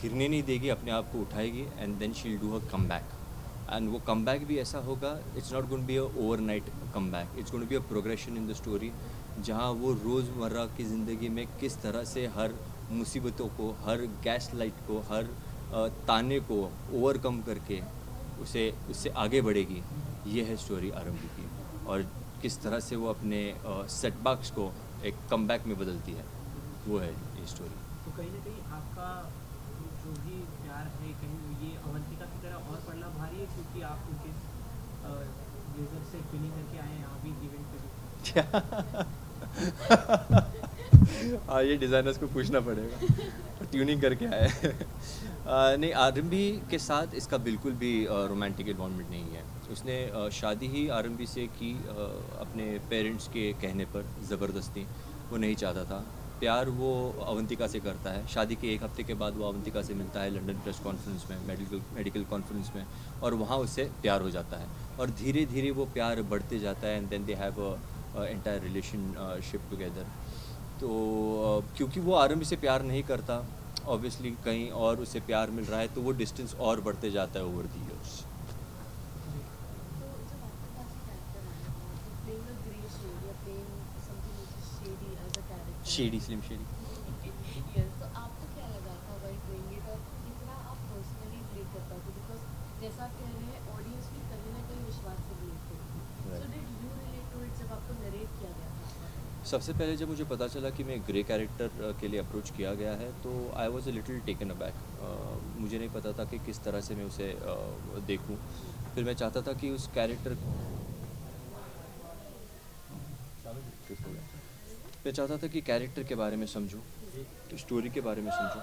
गिरने नहीं देगी, अपने आप को उठाएगी, and then she will do a come back. And वो कम बैक भी ऐसा होगा, it's not going to be a overnight come back, it's going to be a progression in the story, जहाँ वो रोज़मर्रा की ज़िंदगी में किस तरह से हर मुसीबतों को, हर गैस लाइट को, हर ताने को ओवरकम करके उससे आगे बढ़ेगी। ये है स्टोरी आरंभी की, और किस तरह से वो अपने सेटबैक्स को एक कमबैक में बदलती है, वो है ये स्टोरी। तो कहीं ना कहीं आपका जो भी प्यार है कहीं ये अवंतिका की तरह और पड़ना भारी है, क्योंकि आप उनके ब्लेजर से ट्यूनिंग करके आए हैं यहाँ भी इवेंट पे भी। हाँ, ये डिज़ाइनर्स को पूछना पड़ेगा, ट्यूनिंग करके आए। नहीं, आरएमबी के साथ इसका बिल्कुल भी रोमांटिक इन्वॉल्वमेंट नहीं है। उसने शादी ही आरएमबी से की अपने पेरेंट्स के कहने पर, ज़बरदस्ती। वो नहीं चाहता था। प्यार वो अवंतिका से करता है। शादी के एक हफ्ते के बाद वो अवंतिका से मिलता है लंदन प्रेस कॉन्फ्रेंस में, मेडिकल कॉन्फ्रेंस में, और वहाँ उससे प्यार हो जाता है और धीरे धीरे वो प्यार बढ़ते जाता है and then they have a entire relationship together. तो क्योंकि वो आरएमबी से प्यार नहीं करता, ऑब्वियसली कहीं और उसे प्यार मिल रहा है, तो वो डिस्टेंस और बढ़ते जाता है over the years. Shady, slim shady. तो आपको क्या लगा था व्हाइल डूइंग इट, और कितना आप पर्सनली रिलेट कर पाते? बिकॉज जैसा आप कह रहे हैं, ऑडियंस भी कहीं ना कहीं विश्वास से रिलेट करती है। So did you relate to it जब आपको नरेट किया गया था? सबसे पहले जब मुझे पता चला कि मैं ग्रे कैरेक्टर के लिए अप्रोच किया गया है, तो I was a little taken aback. मुझे नहीं पता था कि किस तरह से मैं उसे देखूं। फिर मैं चाहता था कि उस कैरेक्टर मैं चाहता था कि कैरेक्टर के बारे में समझूं, स्टोरी के बारे में समझूं।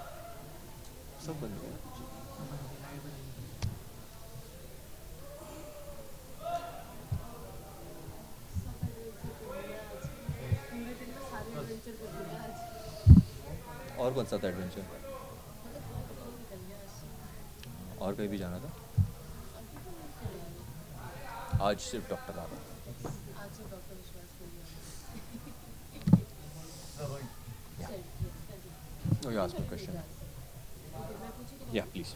सब बन गया। और कौन सा था एडवेंचर? और कहीं भी जाना था? आज सिर्फ डॉक्टर आ रहा था। Oh, you asked me a question. Yeah, please.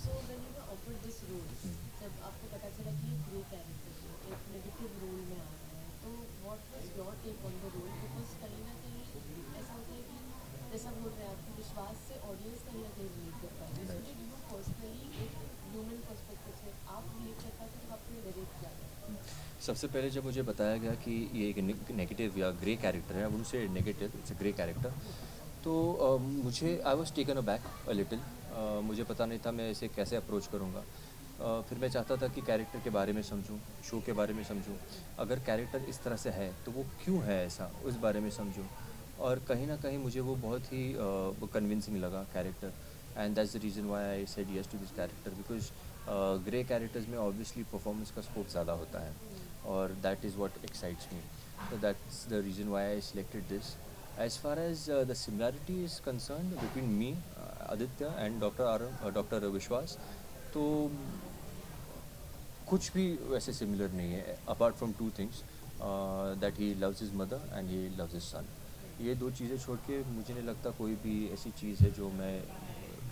So when you were offered this role, जब आपको पता चला कि ये ग्रे कैरेक्टर है, एक नेगेटिव रोल में आ रहा है, तो what was your take on the role? Because कहीं ना कहीं ऐसा होता है कि जैसा बोल रहे हैं आप कि विश्वास से ऑडियंस कहीं ना कहीं रिलेट कर पाएगी। So did you पर्सनली एक ह्यूमन पर्सपेक्टिव से आप रिलेट कर पाते जब आपने नरेट किया गया? सबसे पहले जब मुझे बताया गया कि ये एक नेगेटिव या ग्रे कैरेक्टर है, उनसे negative, it's a grey character, तो मुझे I was taken a back a little. मुझे पता नहीं था मैं इसे कैसे अप्रोच करूँगा। फिर मैं चाहता था कि कैरेक्टर के बारे में समझूं, शो के बारे में समझूं, अगर कैरेक्टर इस तरह से है तो वो क्यों है ऐसा, उस बारे में समझूं। और कहीं ना कहीं मुझे वो बहुत ही कन्विंसिंग लगा character, and that's the reason why I said yes to this character, because grey characters में ऑब्वियसली परफॉर्मेंस का स्कोप ज़्यादा होता है, और that is what excites me, so that's the reason why I selected this. As far as the similarity is concerned between me, Aditya, and Dr. Vishwas, तो कुछ भी वैसे सिमिलर नहीं है, apart from two things, that he loves his mother and he loves his son. ये दो चीज़ें छोड़ के मुझे नहीं लगता कोई भी ऐसी चीज़ है जो मैं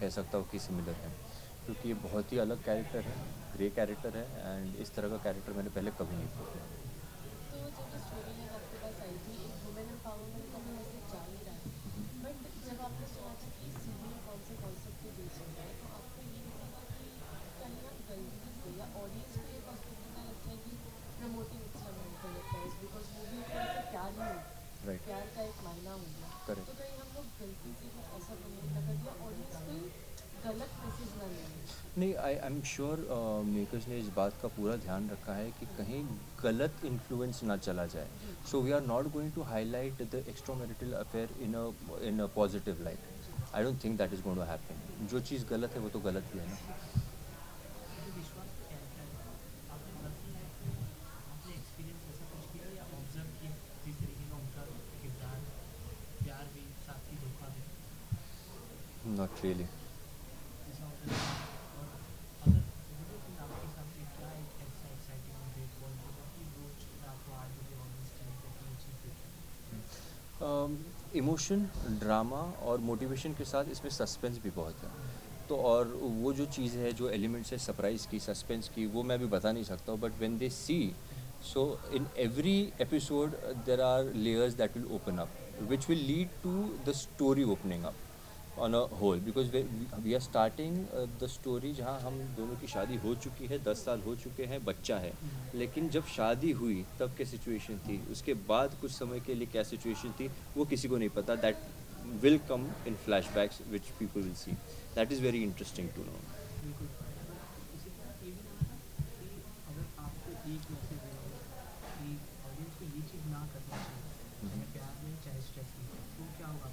कह सकता हूँ कि सिमिलर है, क्योंकि ये बहुत ही अलग कैरेक्टर है, ग्रे कैरेक्टर है, एंड इस तरह का कैरेक्टर मैंने पहले कभी नहीं किया। तो जब स्टोरी लाइन आपके पास आई थी, एक वुमेन एम्पावरमेंट का भी मैसेज जा ही रहा है, बट जब आपने सुना था कि सीरियल कौन से कॉन्सेप्ट पे बेस्ड हो रहा है, तो आपको ये लगा कि कहीं आप गलती से या ऑडियंस को ये पर्सपेक्टिव ना लगता है कि प्रमोटिंग इट्स गलत है, बिकॉज मूवी ऊपर से प्यार ही हो, प्यार का एक मायना हो गया, तो कहीं हम लोग गलती से कुछ ऐसा प्रमोट ना कर दिया, ऑडियंस कोई गलत मैसेज ना ले। नहीं, आई एम श्योर मेकर्स ने इस बात का पूरा ध्यान रखा है कि कहीं गलत इन्फ्लुएंस ना चला जाए, so we are not going to highlight the extra marital affair in a positive light. I don't think that is going to happen. जो चीज़ गलत है वो तो गलत ही है ना। Not really. इमोशन, ड्रामा और मोटिवेशन के साथ इसमें सस्पेंस भी बहुत है, तो और वो जो चीज़ है, जो एलिमेंट्स है सरप्राइज़ की, सस्पेंस की, वो मैं भी बता नहीं सकता हूँ, but when they see, so in every episode there are layers that will open up, which will lead to the story opening up, on a whole, because we are starting the story जहाँ हम दोनों की शादी हो चुकी है, 10 साल हो चुके हैं, बच्चा है, लेकिन जब शादी हुई तब क्या सिचुएशन थी, उसके बाद कुछ समय के लिए क्या सिचुएशन थी, वो किसी को नहीं पता. That will come in flashbacks which people will see. That is very interesting to know. बिल्कुल. इसी तरह ये भी लगा था कि अगर आपको एक मैसेज देना हो कि ऑडियंस को ये चीज़ ना करना चाहिए, चाहे प्यार में चाहे स्ट्रेस में, तो क्या होगा?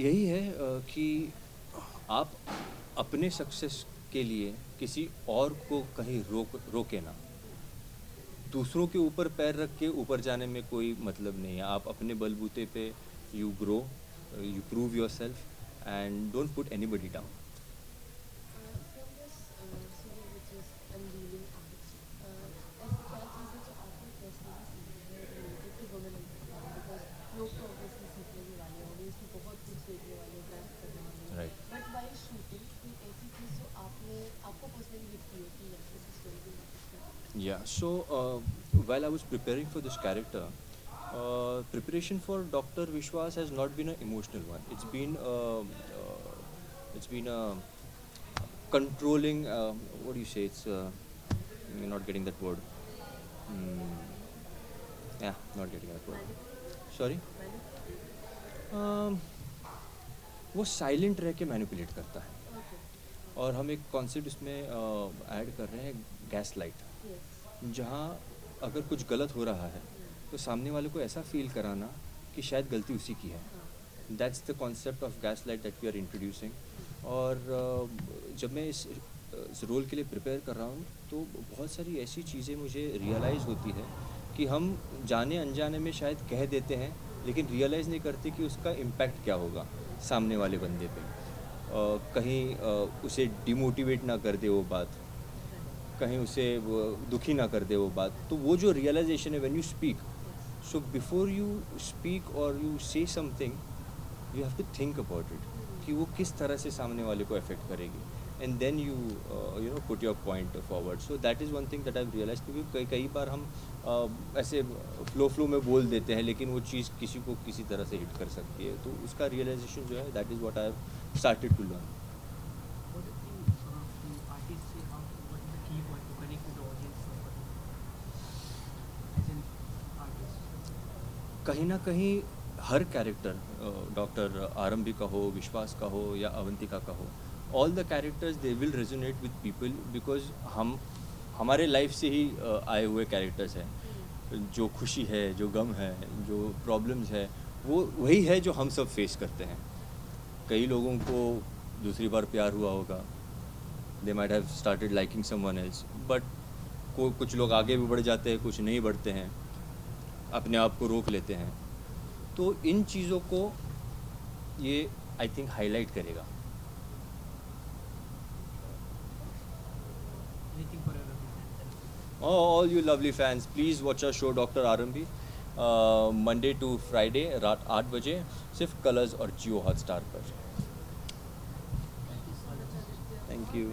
यही है कि आप अपने सक्सेस के लिए किसी और को कहीं रोके ना. दूसरों के ऊपर पैर रख के ऊपर जाने में कोई मतलब नहीं है. आप अपने बलबूते पे you grow, you prove yourself, and don't put anybody down. From this serial which is Unveiling Arts, ऐसी क्या चीज़ें जो आपको personally सीखी है related to women empowerment, because लोग तो obviously सीखने भी वाले हैं, audience भी बहुत कुछ देखने वाले हैं, grasp करने वाले हैं. Right. But while shooting, कोई ऐसी चीज़ जो आपको personally दिखती हो कि yes, this is going to be interesting. Yeah. So while I was preparing for this character, preparation for Dr. Vishwas has not been an emotional one. It's been a controlling. What do you say? It's you're not getting that word. Yeah, not getting that word. Sorry. वो silent रह के manipulate करता है. और हम एक concept इसमें add कर रहे हैं, गैस लाइट, जहाँ अगर कुछ गलत हो रहा है तो सामने वाले को ऐसा फील कराना कि शायद गलती उसी की है. That's the concept of gaslight that we are introducing. और जब मैं इस रोल के लिए प्रिपेयर कर रहा हूँ तो बहुत सारी ऐसी चीज़ें मुझे रियलाइज़ होती है कि हम जाने अनजाने में शायद कह देते हैं, लेकिन रियलाइज़ नहीं करते कि उसका इम्पैक्ट क्या होगा सामने वाले बंदे पे. कहीं उसे डिमोटिवेट ना कर दे वो बात, कहीं उसे दुखी ना कर दे वो बात. तो वो जो रियलाइजेशन है when you speak, so before you speak or you say something, you have to think about it कि वो किस तरह से सामने वाले को अफेक्ट करेगी, and then you put your point forward. So that is one thing that I've realized, क्योंकि कई बार हम ऐसे फ्लो में बोल देते हैं, लेकिन वो चीज़ किसी को किसी तरह से हिट कर सकती है. तो उसका रियलाइजेशन जो है, that is what I have started to learn. What do you think artists say how what is the key point to connect with the audience as an artist? कहीं ना कहीं हर कैरेक्टर, डॉक्टर आरंभी का हो, विश्वास का हो या अवंतिका का हो, all the characters they will resonate with people, because हम हमारे लाइफ से ही आए हुए कैरेक्टर्स हैं. जो खुशी है, जो गम है, जो प्रॉब्लम्स है, वो वही है जो हम सब फेस करते हैं. कई लोगों को दूसरी बार प्यार हुआ होगा, they might have started liking someone else, but कुछ लोग आगे भी बढ़ जाते हैं, कुछ नहीं बढ़ते हैं, अपने आप को रोक लेते हैं. तो इन चीज़ों को ये आई थिंक हाईलाइट करेगा. Anything for your lovely fans? All you lovely fans, please watch our show Dr. Arambhi, Monday to Friday रात 8 बजे, सिर्फ कलर्स और जियो हॉटस्टार पर. Thank you.